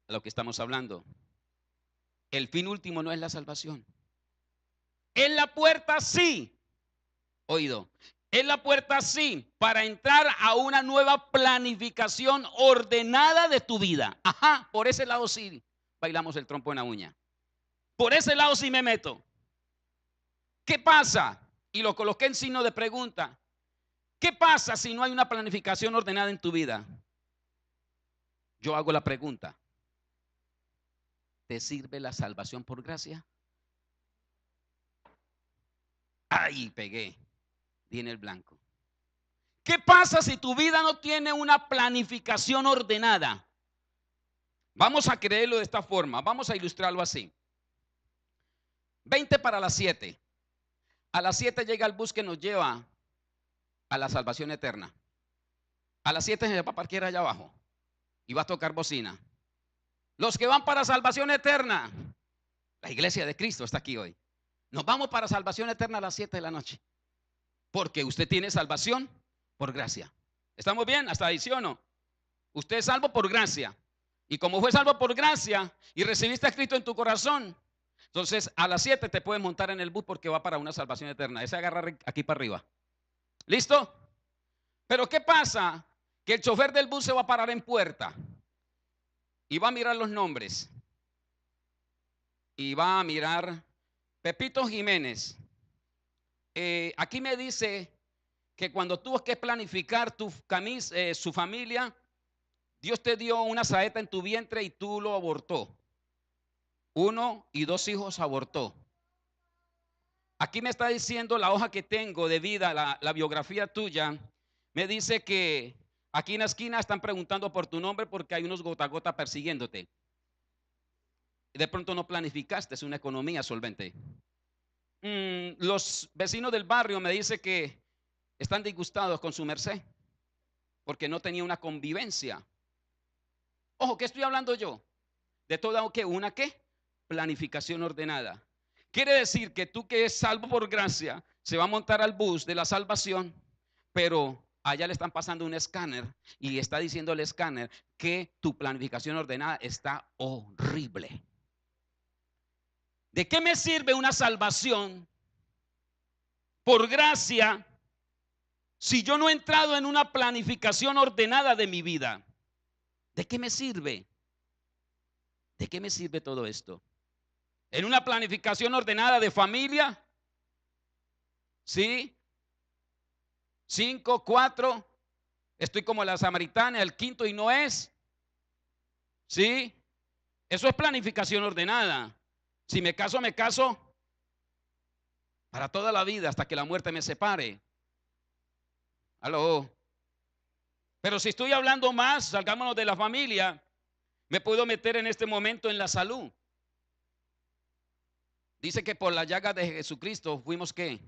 a lo que estamos hablando. El fin último no es la salvación. En la puerta sí. Oído. Es la puerta sí para entrar a una nueva planificación ordenada de tu vida. Ajá, por ese lado sí bailamos el trompo en la uña. Por ese lado sí me meto. ¿Qué pasa? Y lo coloqué en signo de pregunta. ¿Qué pasa si no hay una planificación ordenada en tu vida? Yo hago la pregunta. ¿Te sirve la salvación por gracia? Ay, pegué. Di en el blanco. ¿Qué pasa si tu vida no tiene una planificación ordenada? Vamos a creerlo de esta forma. Vamos a ilustrarlo así. 20 para las 7. A las 7 llega el bus que nos lleva a la salvación eterna. A las 7 se va a parquear allá abajo y va a tocar bocina. Los que van para salvación eterna, la iglesia de Cristo está aquí hoy. Nos vamos para salvación eterna a las 7 de la noche. Porque usted tiene salvación por gracia. ¿Estamos bien? Hasta ahí, ¿sí o no? Usted es salvo por gracia. Y como fue salvo por gracia y recibiste a Cristo en tu corazón, entonces a las 7 te puedes montar en el bus porque va para una salvación eterna. Ese agarra aquí para arriba. ¿Listo? Pero ¿qué pasa? Que el chofer del bus se va a parar en puerta y va a mirar los nombres. Y va a mirar Pepito Jiménez. Aquí me dice que cuando tuvo que planificar su familia, Dios te dio una saeta en tu vientre y tú lo abortó. 1 y 2 hijos abortó. Aquí me está diciendo la hoja que tengo de vida, la biografía tuya. Me dice que aquí en la esquina están preguntando por tu nombre porque hay unos gota a gota persiguiéndote. De pronto no planificaste, es una economía solvente. Los vecinos del barrio me dicen que están disgustados con su merced porque no tenía una convivencia. Ojo, ¿qué estoy hablando yo? De toda una ¿qué? Planificación ordenada. Quiere decir que tú que es salvo por gracia, se va a montar al bus de la salvación, pero allá le están pasando un escáner y está diciendo el escáner que tu planificación ordenada está horrible. ¿De qué me sirve una salvación por gracia si yo no he entrado en una planificación ordenada de mi vida? ¿De qué me sirve? ¿De qué me sirve todo esto? ¿En una planificación ordenada de familia? ¿Sí? 5, 4. Estoy como la samaritana, el quinto y no es. ¿Sí? Eso es planificación ordenada. Si me caso, me caso para toda la vida hasta que la muerte me separe. Aló. Pero si estoy hablando más, salgámonos de la familia, me puedo meter en este momento en la salud. Dice que por la llaga de Jesucristo fuimos ¿qué?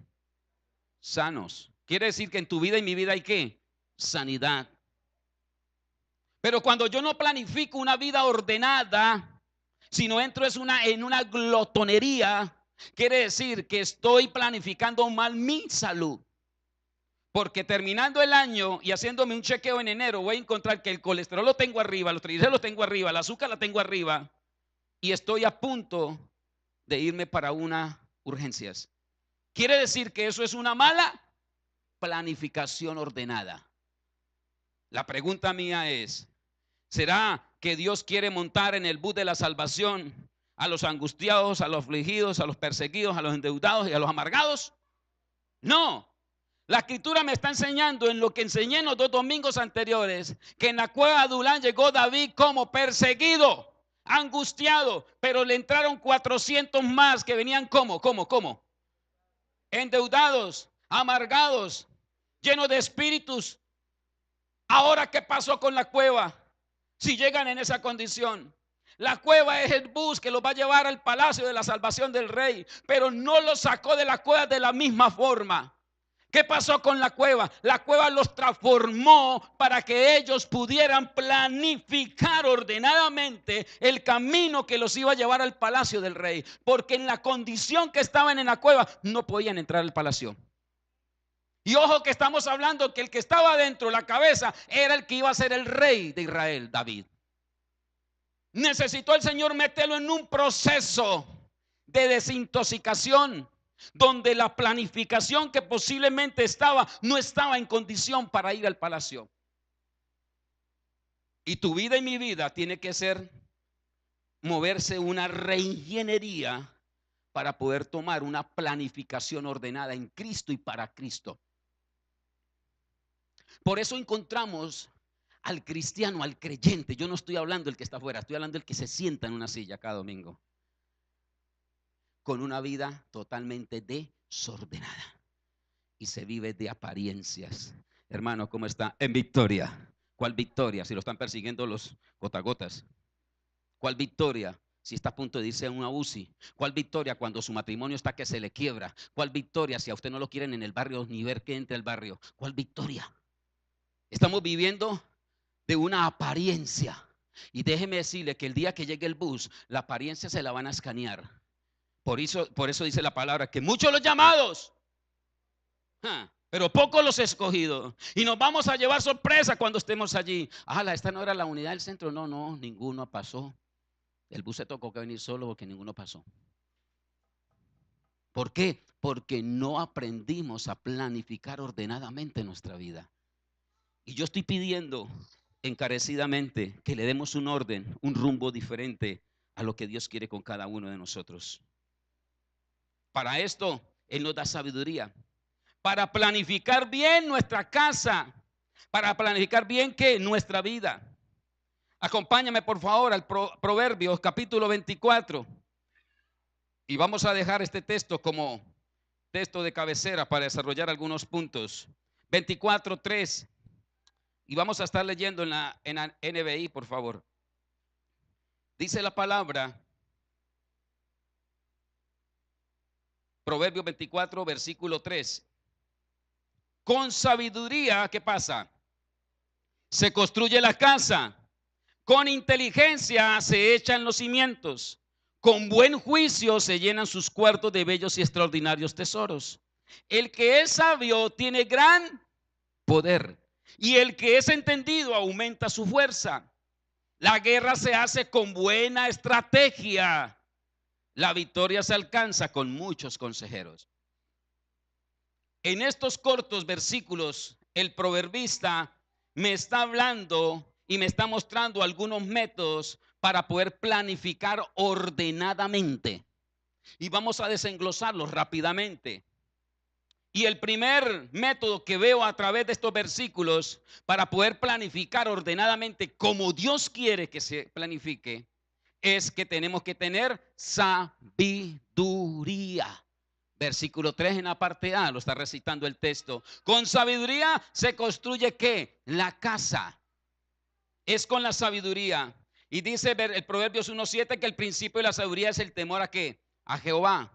Sanos. Quiere decir que en tu vida y mi vida hay ¿qué? Sanidad. Pero cuando yo no planifico una vida ordenada, sino entro en una glotonería, quiere decir que estoy planificando mal mi salud. Porque terminando el año y haciéndome un chequeo en enero, voy a encontrar que el colesterol lo tengo arriba, los triglicéridos lo tengo arriba, el azúcar la tengo arriba y estoy a punto de irme para unas urgencias. Quiere decir que eso es una mala planificación ordenada. La pregunta mía es, ¿será que Dios quiere montar en el bus de la salvación a los angustiados, a los afligidos, a los perseguidos, a los endeudados y a los amargados? No. La escritura me está enseñando en lo que enseñé en los 2 domingos anteriores, que en la cueva de Adulán llegó David como perseguido, angustiado, pero le entraron 400 más que venían ¿cómo? endeudados, amargados, llenos de espíritus. Ahora, ¿qué pasó con la cueva? Si llegan en esa condición. La cueva es el bus que los va a llevar al palacio de la salvación del rey, pero no los sacó de la cueva de la misma forma. ¿Qué pasó con la cueva? La cueva los transformó para que ellos pudieran planificar ordenadamente el camino que los iba a llevar al palacio del rey, porque en la condición que estaban en la cueva no podían entrar al palacio. Y ojo que estamos hablando que el que estaba adentro, la cabeza, era el que iba a ser el rey de Israel, David. Necesitó el Señor meterlo en un proceso de desintoxicación, donde la planificación que posiblemente estaba, no estaba en condición para ir al palacio. Y tu vida y mi vida tiene que ser moverse una reingeniería para poder tomar una planificación ordenada en Cristo y para Cristo. Por eso encontramos al cristiano, al creyente. Yo no estoy hablando del que está afuera, estoy hablando del que se sienta en una silla cada domingo, con una vida totalmente desordenada y se vive de apariencias. Hermano, ¿cómo está? En victoria. ¿Cuál victoria? Si lo están persiguiendo los gotagotas. ¿Cuál victoria? Si está a punto de irse a una UCI. ¿Cuál victoria cuando su matrimonio está que se le quiebra? ¿Cuál victoria si a usted no lo quieren en el barrio ni ver que entre al barrio? ¿Cuál victoria? Estamos viviendo de una apariencia. Y déjeme decirle que el día que llegue el bus, la apariencia se la van a escanear. Por eso dice la palabra que muchos los llamados, pero pocos los escogidos. Y nos vamos a llevar sorpresa cuando estemos allí. Esta no era la unidad del centro. No, ninguno pasó. El bus se tocó que venir solo porque ninguno pasó. ¿Por qué? Porque no aprendimos a planificar ordenadamente nuestra vida. Y yo estoy pidiendo encarecidamente que le demos un orden, un rumbo diferente a lo que Dios quiere con cada uno de nosotros. Para esto, Él nos da sabiduría, para planificar bien nuestra casa, para planificar bien ¿qué? Nuestra vida. Acompáñame por favor al Proverbios capítulo 24 y vamos a dejar este texto como texto de cabecera para desarrollar algunos puntos. 24:3. Y vamos a estar leyendo en la NBI, por favor. Dice la palabra, Proverbios 24, versículo 3. Con sabiduría, ¿qué pasa? Se construye la casa. Con inteligencia se echan los cimientos. Con buen juicio se llenan sus cuartos de bellos y extraordinarios tesoros. El que es sabio tiene gran poder. Y el que es entendido aumenta su fuerza. La guerra se hace con buena estrategia. La victoria se alcanza con muchos consejeros. En estos cortos versículos, el proverbista me está hablando y me está mostrando algunos métodos para poder planificar ordenadamente. Y vamos a desenglosarlos rápidamente. Y el primer método que veo a través de estos versículos para poder planificar ordenadamente como Dios quiere que se planifique es que tenemos que tener sabiduría. Versículo 3 en la parte A lo está recitando el texto. Con sabiduría se construye ¿qué? La casa. Es con la sabiduría. Y dice el Proverbios 1:7 que el principio de la sabiduría es el temor ¿a qué? A Jehová.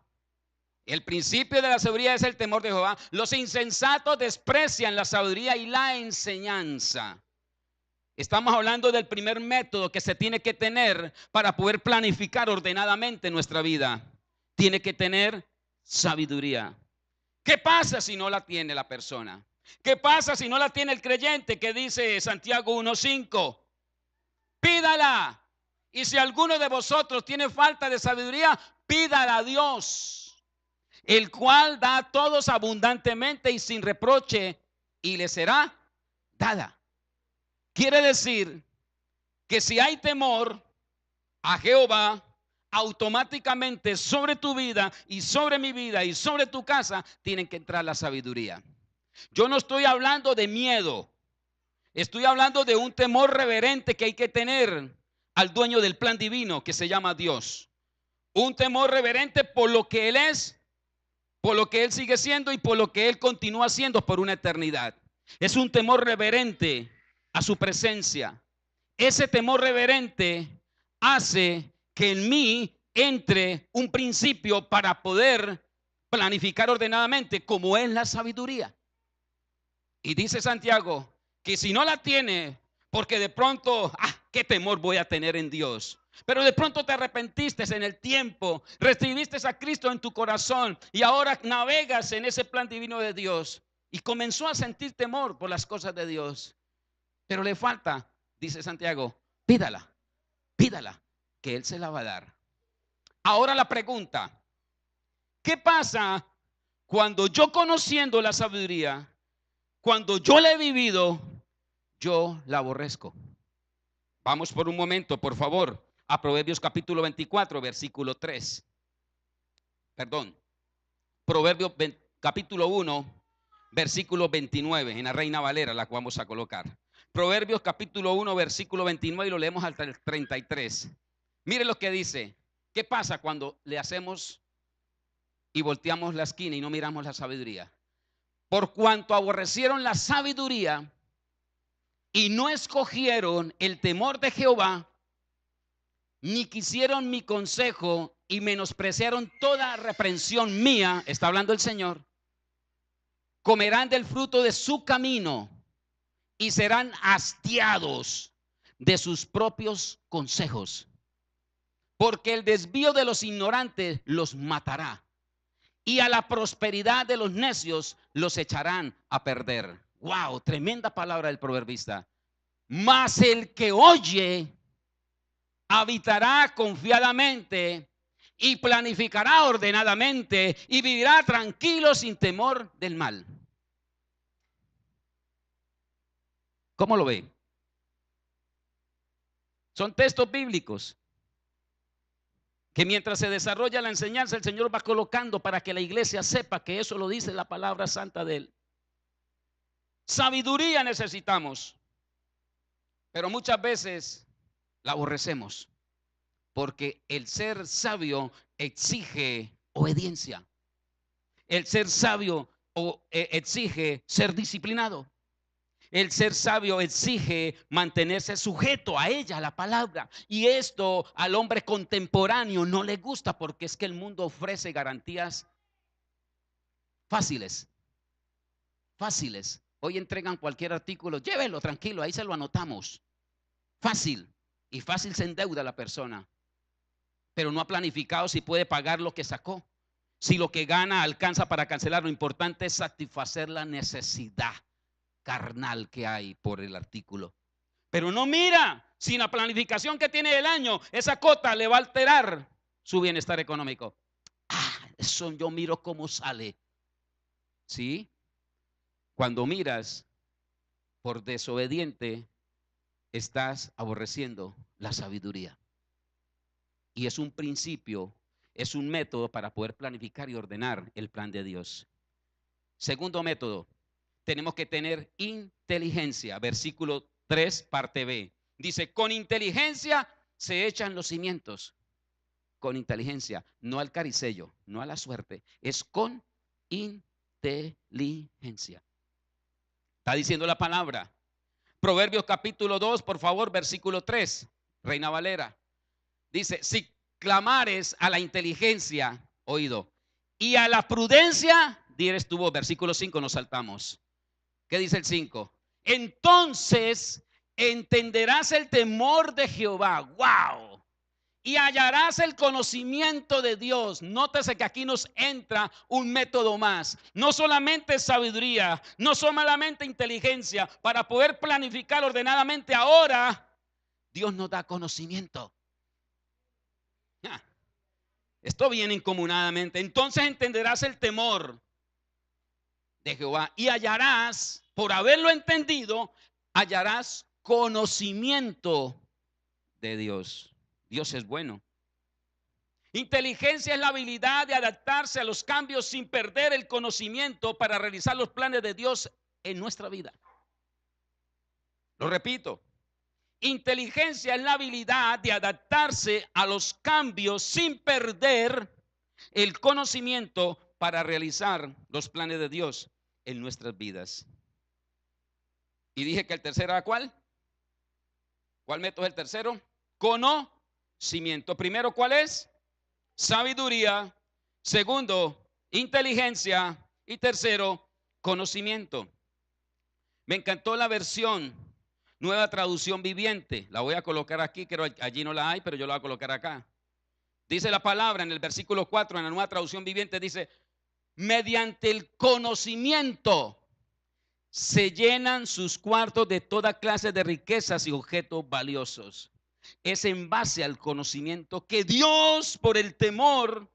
El principio de la sabiduría es el temor de Jehová. Los insensatos desprecian la sabiduría y la enseñanza. Estamos hablando del primer método que se tiene que tener para poder planificar ordenadamente nuestra vida. Tiene que tener sabiduría. ¿Qué pasa si no la tiene la persona? ¿Qué pasa si no la tiene el creyente? Que dice Santiago 1:5. Pídala. Y si alguno de vosotros tiene falta de sabiduría, pídala a Dios, el cual da a todos abundantemente y sin reproche, y le será dada. Quiere decir que si hay temor a Jehová, automáticamente sobre tu vida y sobre mi vida y sobre tu casa tienen que entrar la sabiduría. Yo no estoy hablando de miedo, estoy hablando de un temor reverente que hay que tener al dueño del plan divino que se llama Dios. Un temor reverente por lo que Él es por lo que Él sigue siendo y por lo que Él continúa siendo por una eternidad. Es un temor reverente a su presencia. Ese temor reverente hace que en mí entre un principio para poder planificar ordenadamente, como es la sabiduría. Y dice Santiago que si no la tiene, porque de pronto, qué temor voy a tener en Dios. Pero de pronto te arrepentiste en el tiempo, recibiste a Cristo en tu corazón y ahora navegas en ese plan divino de Dios y comenzó a sentir temor por las cosas de Dios. Pero le falta, dice Santiago, pídala, pídala, que Él se la va a dar. Ahora la pregunta, ¿qué pasa cuando yo, conociendo la sabiduría, cuando yo la he vivido, yo la aborrezco? Vamos por un momento, por favor, a Proverbios capítulo 24, versículo 3. Perdón, Proverbios capítulo 1, versículo 29, en la Reina Valera, la que vamos a colocar. Proverbios capítulo 1, versículo 29, y lo leemos hasta el 33. Mire lo que dice. ¿Qué pasa cuando le hacemos y volteamos la esquina y no miramos la sabiduría? Por cuanto aborrecieron la sabiduría y no escogieron el temor de Jehová, ni quisieron mi consejo y menospreciaron toda reprensión mía, está hablando el Señor, comerán del fruto de su camino y serán hastiados de sus propios consejos, porque el desvío de los ignorantes los matará y a la prosperidad de los necios los echarán a perder. Wow, tremenda palabra del proverbista. Mas el que oye habitará confiadamente y planificará ordenadamente y vivirá tranquilo sin temor del mal. ¿Cómo lo ve? Son textos bíblicos que mientras se desarrolla la enseñanza, el Señor va colocando para que la iglesia sepa que eso lo dice la palabra santa de Él. Sabiduría necesitamos, pero muchas veces la aborrecemos, porque el ser sabio exige obediencia. El ser sabio exige ser disciplinado. El ser sabio exige mantenerse sujeto a ella, a la palabra. Y esto al hombre contemporáneo no le gusta, porque es que el mundo ofrece garantías fáciles. Fáciles. Hoy entregan cualquier artículo, llévelo tranquilo, ahí se lo anotamos. Fácil. Y fácil se endeuda la persona, pero no ha planificado si puede pagar lo que sacó, si lo que gana alcanza para cancelar. Lo importante es satisfacer la necesidad carnal que hay por el artículo, pero no mira si la planificación que tiene el año, esa cota le va a alterar su bienestar económico. Eso yo miro cómo sale. ¿Sí? Cuando miras por desobediente, estás aborreciendo la sabiduría. Y es un principio, es un método para poder planificar y ordenar el plan de Dios. Segundo método, tenemos que tener inteligencia. Versículo 3, parte B. Dice, con inteligencia se echan los cimientos. Con inteligencia, no al caricello, no a la suerte, es con inteligencia. Está diciendo la palabra. Proverbios capítulo 2, por favor, versículo 3, Reina Valera. Dice, si clamares a la inteligencia, oído, y a la prudencia, dieres tu voz. Versículo 5, nos saltamos. ¿Qué dice el 5? Entonces entenderás el temor de Jehová. ¡Wow! Y hallarás el conocimiento de Dios. Nótese que aquí nos entra un método más. No solamente sabiduría, no solamente inteligencia para poder planificar ordenadamente. Ahora Dios nos da conocimiento. Esto viene incomunadamente. Entonces entenderás el temor de Jehová y hallarás, por haberlo entendido, hallarás conocimiento de Dios. Dios es bueno. Inteligencia es la habilidad de adaptarse a los cambios sin perder el conocimiento para realizar los planes de Dios en nuestra vida. Lo repito. Inteligencia es la habilidad de adaptarse a los cambios sin perder el conocimiento para realizar los planes de Dios en nuestras vidas. Y dije que el tercero era ¿cuál? ¿Cuál método es el tercero? Conocimiento. Primero, ¿cuál es? Sabiduría. Segundo, inteligencia. Y tercero, conocimiento. Me encantó la versión Nueva Traducción Viviente. La voy a colocar aquí, creo allí no la hay, pero yo la voy a colocar acá. Dice la palabra en el versículo 4 en la Nueva Traducción Viviente, dice: mediante el conocimiento se llenan sus cuartos de toda clase de riquezas y objetos valiosos. Es en base al conocimiento que Dios, por el temor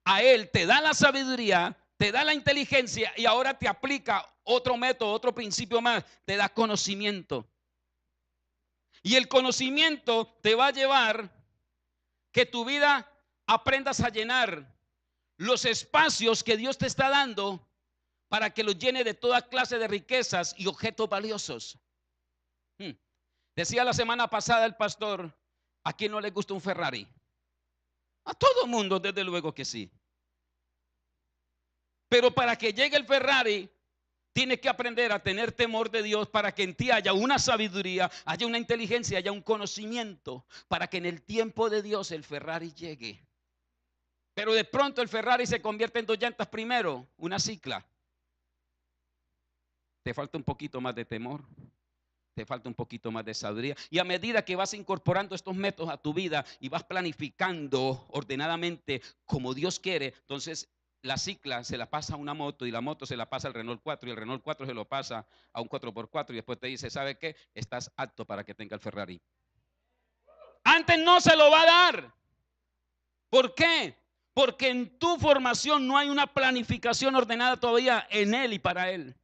a Él, te da la sabiduría, te da la inteligencia y ahora te aplica otro método, otro principio más, te da conocimiento. Y el conocimiento te va a llevar que tu vida aprendas a llenar los espacios que Dios te está dando para que los llene de toda clase de riquezas y objetos valiosos. Decía la semana pasada el pastor: ¿a quién no le gusta un Ferrari? A todo el mundo, desde luego que sí. Pero para que llegue el Ferrari, tienes que aprender a tener temor de Dios, para que en ti haya una sabiduría, haya una inteligencia, haya un conocimiento, para que en el tiempo de Dios el Ferrari llegue. Pero de pronto el Ferrari se convierte en 2 llantas primero, una cicla. Te falta un poquito más de temor, te falta un poquito más de sabiduría. Y a medida que vas incorporando estos métodos a tu vida y vas planificando ordenadamente como Dios quiere, entonces la cicla se la pasa a una moto y la moto se la pasa al Renault 4 y el Renault 4 se lo pasa a un 4x4 y después te dice: ¿sabe qué? Estás apto para que tenga el Ferrari. Antes no se lo va a dar. ¿Por qué? Porque en tu formación no hay una planificación ordenada todavía en Él y para Él.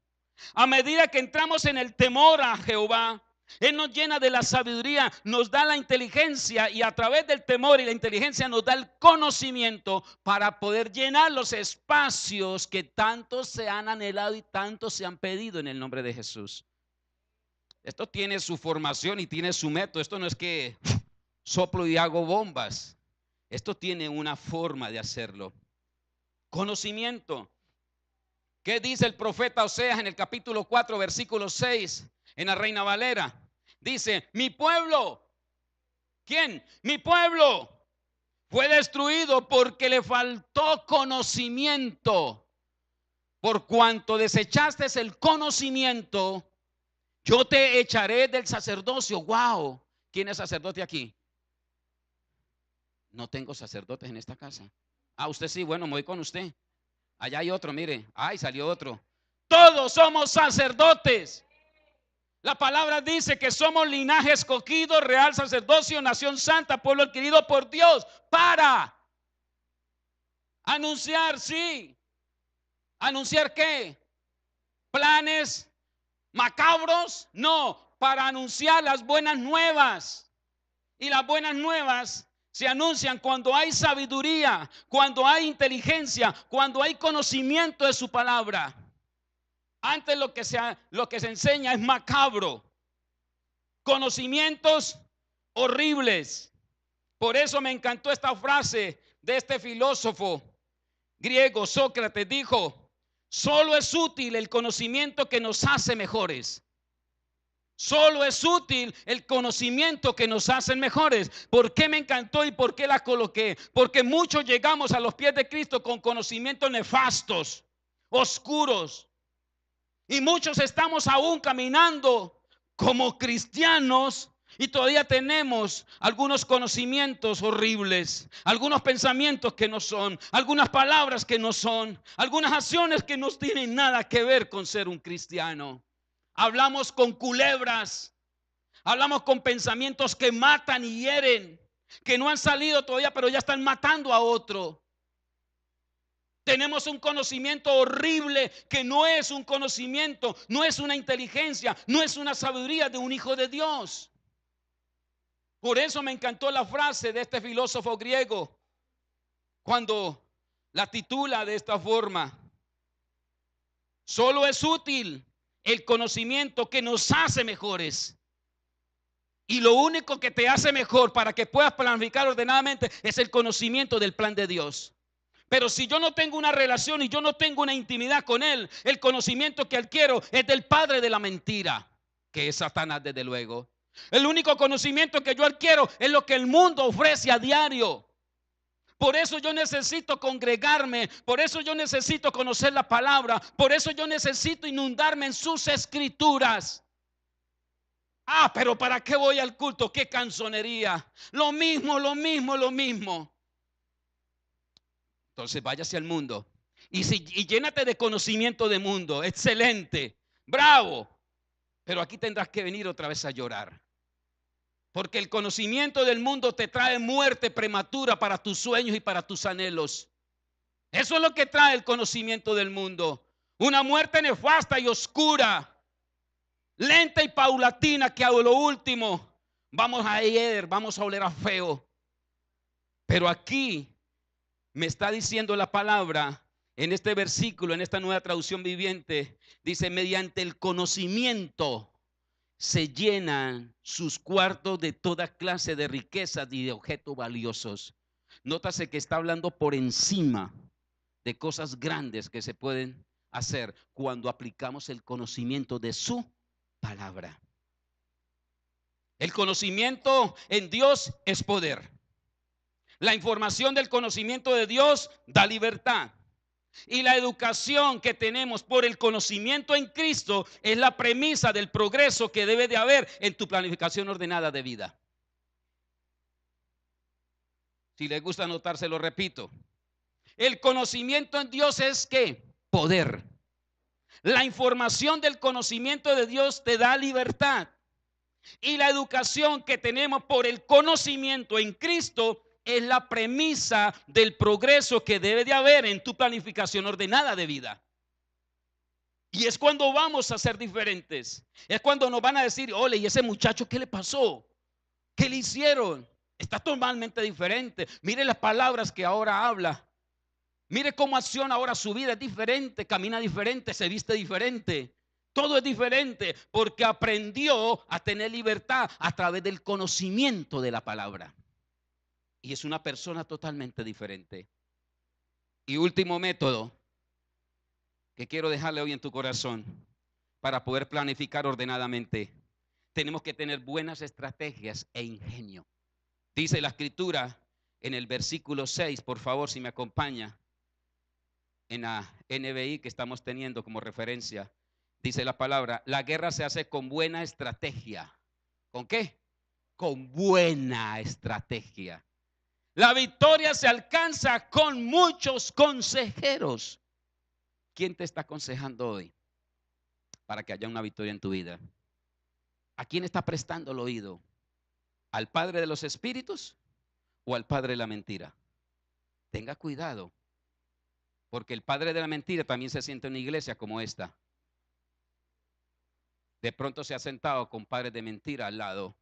A medida que entramos en el temor a Jehová, Él nos llena de la sabiduría, nos da la inteligencia, y a través del temor y la inteligencia nos da el conocimiento para poder llenar los espacios que tanto se han anhelado y tanto se han pedido en el nombre de Jesús. Esto tiene su formación y tiene su método. Esto no es que soplo y hago bombas. Esto tiene una forma de hacerlo. Conocimiento. ¿Qué dice el profeta Oseas en el capítulo 4, versículo 6, en la Reina Valera? Dice: mi pueblo, ¿quién? Mi pueblo fue destruido porque le faltó conocimiento. Por cuanto desechaste el conocimiento, yo te echaré del sacerdocio. Wow. ¿Quién es sacerdote aquí? No tengo sacerdotes en esta casa. Ah, usted sí, bueno, me voy con usted. Allá hay otro, mire. Ay, salió otro. Todos somos sacerdotes. La palabra dice que somos linaje escogido, real sacerdocio, nación santa, pueblo adquirido por Dios, para anunciar, sí. ¿Anunciar qué? ¿Planes macabros? No, para anunciar las buenas nuevas. Y las buenas nuevas se anuncian cuando hay sabiduría, cuando hay inteligencia, cuando hay conocimiento de su palabra. Antes lo que se enseña es macabro, conocimientos horribles. Por eso me encantó esta frase de este filósofo griego, Sócrates. Dijo: solo es útil el conocimiento que nos hace mejores. Solo es útil el conocimiento que nos hacen mejores. ¿Por qué me encantó y por qué la coloqué? Porque muchos llegamos a los pies de Cristo con conocimientos nefastos, oscuros. Y muchos estamos aún caminando como cristianos y todavía tenemos algunos conocimientos horribles, algunos pensamientos que no son, algunas palabras que no son, algunas acciones que no tienen nada que ver con ser un cristiano. Hablamos con culebras, hablamos con pensamientos que matan y hieren, que no han salido todavía, pero ya están matando a otro. Tenemos un conocimiento horrible que no es un conocimiento, no es una inteligencia, no es una sabiduría de un hijo de Dios. Por eso me encantó la frase de este filósofo griego cuando la titula de esta forma: solo es útil el conocimiento que nos hace mejores. Y lo único que te hace mejor para que puedas planificar ordenadamente es el conocimiento del plan de Dios. Pero si yo no tengo una relación y yo no tengo una intimidad con Él, el conocimiento que adquiero es del padre de la mentira, que es Satanás, desde luego. El único conocimiento que yo adquiero es lo que el mundo ofrece a diario. Por eso yo necesito congregarme, por eso yo necesito conocer la palabra, por eso yo necesito inundarme en sus escrituras. Pero ¿para qué voy al culto? ¡Qué canzonería! Lo mismo, lo mismo, lo mismo. Entonces váyase al mundo y llénate de conocimiento de mundo. Excelente, bravo. Pero aquí tendrás que venir otra vez a llorar. Porque el conocimiento del mundo te trae muerte prematura para tus sueños y para tus anhelos. Eso es lo que trae el conocimiento del mundo. Una muerte nefasta y oscura, lenta y paulatina, que a lo último vamos a ir, vamos a oler a feo. Pero aquí me está diciendo la palabra en este versículo, en esta nueva traducción viviente, dice: mediante el conocimiento se llenan sus cuartos de toda clase de riquezas y de objetos valiosos. Nótase que está hablando por encima de cosas grandes que se pueden hacer cuando aplicamos el conocimiento de su palabra. El conocimiento en Dios es poder. La información del conocimiento de Dios da libertad. Y la educación que tenemos por el conocimiento en Cristo es la premisa del progreso que debe de haber en tu planificación ordenada de vida. Si les gusta anotar, se lo repito. El conocimiento en Dios es ¿qué? Poder. La información del conocimiento de Dios te da libertad. Y la educación que tenemos por el conocimiento en Cristo es la premisa del progreso que debe de haber en tu planificación ordenada de vida. Y es cuando vamos a ser diferentes. Es cuando nos van a decir: ole, ¿y ese muchacho qué le pasó? ¿Qué le hicieron? Está totalmente diferente. Mire las palabras que ahora habla. Mire cómo acciona ahora su vida. Es diferente, camina diferente, se viste diferente. Todo es diferente porque aprendió a tener libertad a través del conocimiento de la palabra. Y es una persona totalmente diferente. Y último método que quiero dejarle hoy en tu corazón para poder planificar ordenadamente. Tenemos que tener buenas estrategias e ingenio. Dice la escritura en el versículo 6, por favor, si me acompaña, en la NBI que estamos teniendo como referencia. Dice la palabra: la guerra se hace con buena estrategia. ¿Con qué? Con buena estrategia. La victoria se alcanza con muchos consejeros. ¿Quién te está aconsejando hoy para que haya una victoria en tu vida? ¿A quién está prestando el oído? ¿Al padre de los espíritus o al padre de la mentira? Tenga cuidado, porque el padre de la mentira también se siente en una iglesia como esta. De pronto se ha sentado con padres de mentira al lado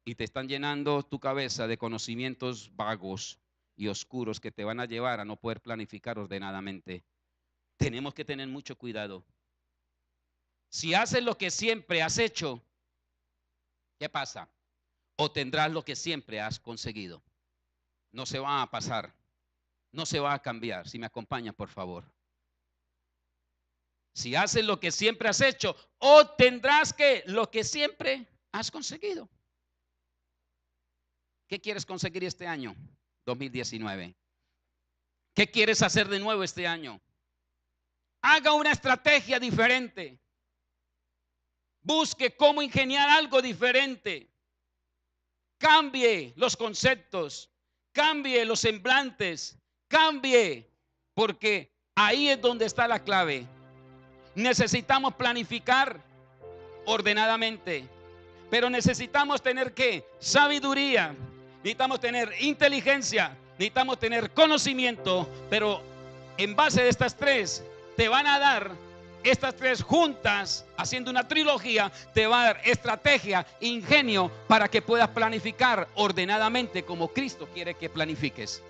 y te están llenando tu cabeza de conocimientos vagos y oscuros que te van a llevar a no poder planificar ordenadamente. Tenemos que tener mucho cuidado. Si haces lo que siempre has hecho, ¿qué pasa? Obtendrás lo que siempre has conseguido. No se va a pasar, no se va a cambiar. Si me acompañan, por favor. Si haces lo que siempre has hecho, obtendrás ¿qué? Lo que siempre has conseguido. ¿Qué quieres conseguir este año 2019? ¿Qué quieres hacer de nuevo este año? Haga una estrategia diferente. Busque cómo ingeniar algo diferente. Cambie los conceptos, cambie los semblantes, cambie, porque ahí es donde está la clave. Necesitamos planificar ordenadamente, pero necesitamos tener ¿qué? Sabiduría, necesitamos tener inteligencia, necesitamos tener conocimiento, pero en base de estas tres te van a dar, estas tres juntas, haciendo una trilogía, te va a dar estrategia, ingenio para que puedas planificar ordenadamente como Cristo quiere que planifiques.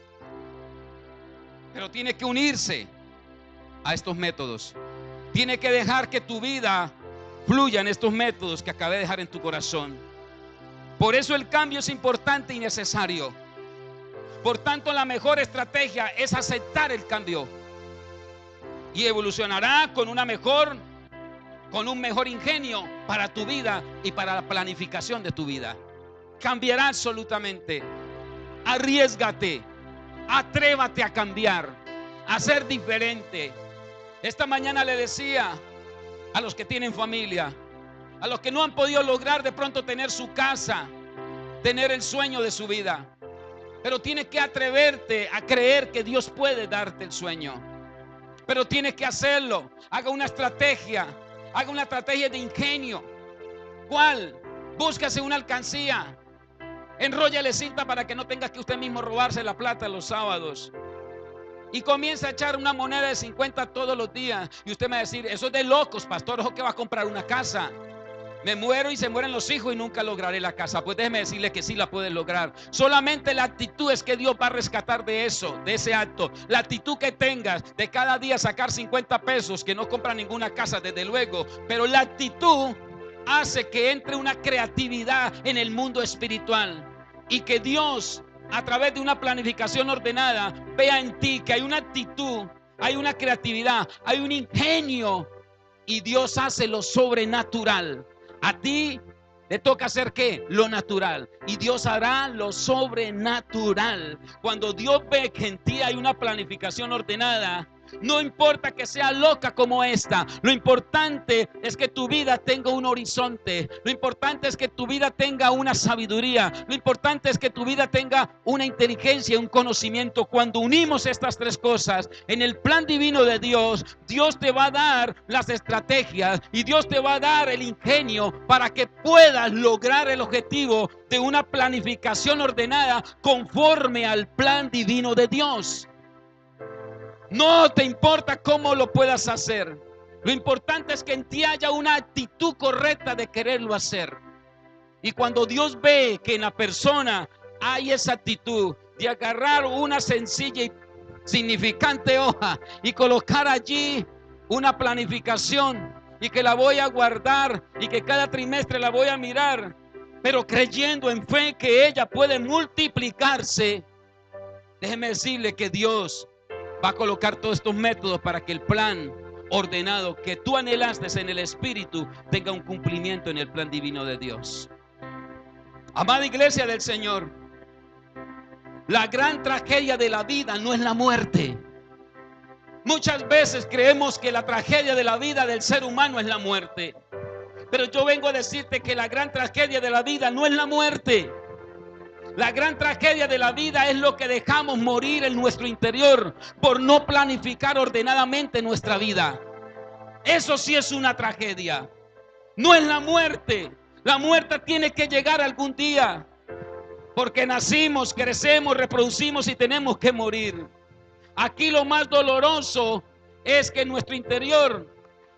Pero tiene que unirse a estos métodos. Tiene que dejar que tu vida fluya en estos métodos que acabé de dejar en tu corazón. Por eso el cambio es importante y necesario. Por tanto, la mejor estrategia es aceptar el cambio. Y evolucionará con un mejor ingenio para tu vida y para la planificación de tu vida. Cambiará absolutamente. Arriésgate, atrévate a cambiar, a ser diferente. Esta mañana le decía a los que tienen familia, a los que no han podido lograr de pronto tener su casa, tener el sueño de su vida, pero tienes que atreverte a creer que Dios puede darte el sueño. Pero tienes que hacerlo. Haga una estrategia de ingenio. ¿Cuál? Búscase una alcancía, enróllale cinta para que no tengas que usted mismo robarse la plata los sábados, y comienza a echar una moneda de 50 todos los días. Y usted me va a decir, eso es de locos, pastor, ojo que va a comprar una casa. Me muero y se mueren los hijos y nunca lograré la casa. Pues déjeme decirle que sí la puedes lograr. Solamente la actitud es que Dios va a rescatar de eso, de ese acto. La actitud que tengas de cada día sacar 50 pesos, que no compra ninguna casa desde luego, pero la actitud hace que entre una creatividad en el mundo espiritual, y que Dios, a través de una planificación ordenada, vea en ti que hay una actitud, hay una creatividad, hay un ingenio, y Dios hace lo sobrenatural. A ti le toca hacer ¿qué? Lo natural, y Dios hará lo sobrenatural. Cuando Dios ve que en ti hay una planificación ordenada, no importa que sea loca como esta, lo importante es que tu vida tenga un horizonte, lo importante es que tu vida tenga una sabiduría, lo importante es que tu vida tenga una inteligencia, un conocimiento. Cuando unimos estas tres cosas en el plan divino de Dios, Dios te va a dar las estrategias y Dios te va a dar el ingenio para que puedas lograr el objetivo de una planificación ordenada conforme al plan divino de Dios. No te importa cómo lo puedas hacer. Lo importante es que en ti haya una actitud correcta de quererlo hacer. Y cuando Dios ve que en la persona hay esa actitud de agarrar una sencilla y significante hoja y colocar allí una planificación, y que la voy a guardar y que cada trimestre la voy a mirar, pero creyendo en fe que ella puede multiplicarse, déjeme decirle que Dios va a colocar todos estos métodos para que el plan ordenado que tú anhelaste en el Espíritu tenga un cumplimiento en el plan divino de Dios. Amada iglesia del Señor, la gran tragedia de la vida no es la muerte. Muchas veces creemos que la tragedia de la vida del ser humano es la muerte, pero yo vengo a decirte que la gran tragedia de la vida no es la muerte. La gran tragedia de la vida es lo que dejamos morir en nuestro interior por no planificar ordenadamente nuestra vida. Eso sí es una tragedia. No es la muerte. La muerte tiene que llegar algún día, porque nacimos, crecemos, reproducimos y tenemos que morir. Aquí lo más doloroso es que nuestro interior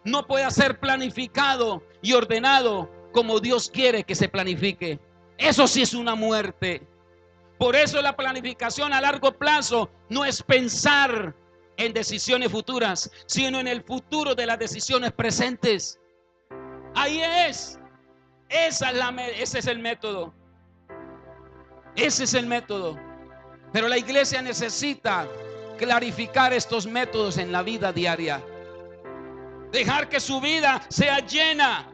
no pueda ser planificado y ordenado como Dios quiere que se planifique. Eso sí es una muerte. Por eso la planificación a largo plazo no es pensar en decisiones futuras, sino en el futuro de las decisiones presentes. Ahí es. Ese es el método. Ese es el método. Pero la iglesia necesita clarificar estos métodos en la vida diaria. Dejar que su vida sea llena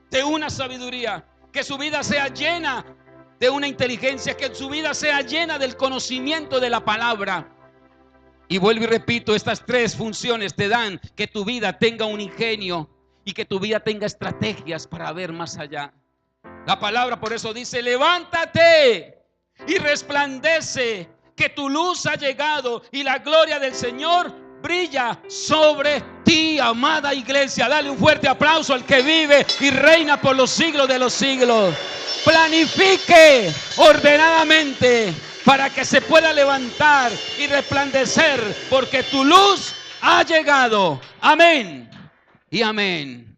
de una sabiduría, que su vida sea llena de una inteligencia, que su vida sea llena del conocimiento de la palabra. Y vuelvo y repito, estas tres funciones te dan que tu vida tenga un ingenio y que tu vida tenga estrategias para ver más allá. La palabra por eso dice: levántate y resplandece, que tu luz ha llegado y la gloria del Señor brilla sobre ti. Amada iglesia, dale un fuerte aplauso al que vive y reina por los siglos de los siglos. Planifique ordenadamente para que se pueda levantar y resplandecer, porque tu luz ha llegado. Amén y amén.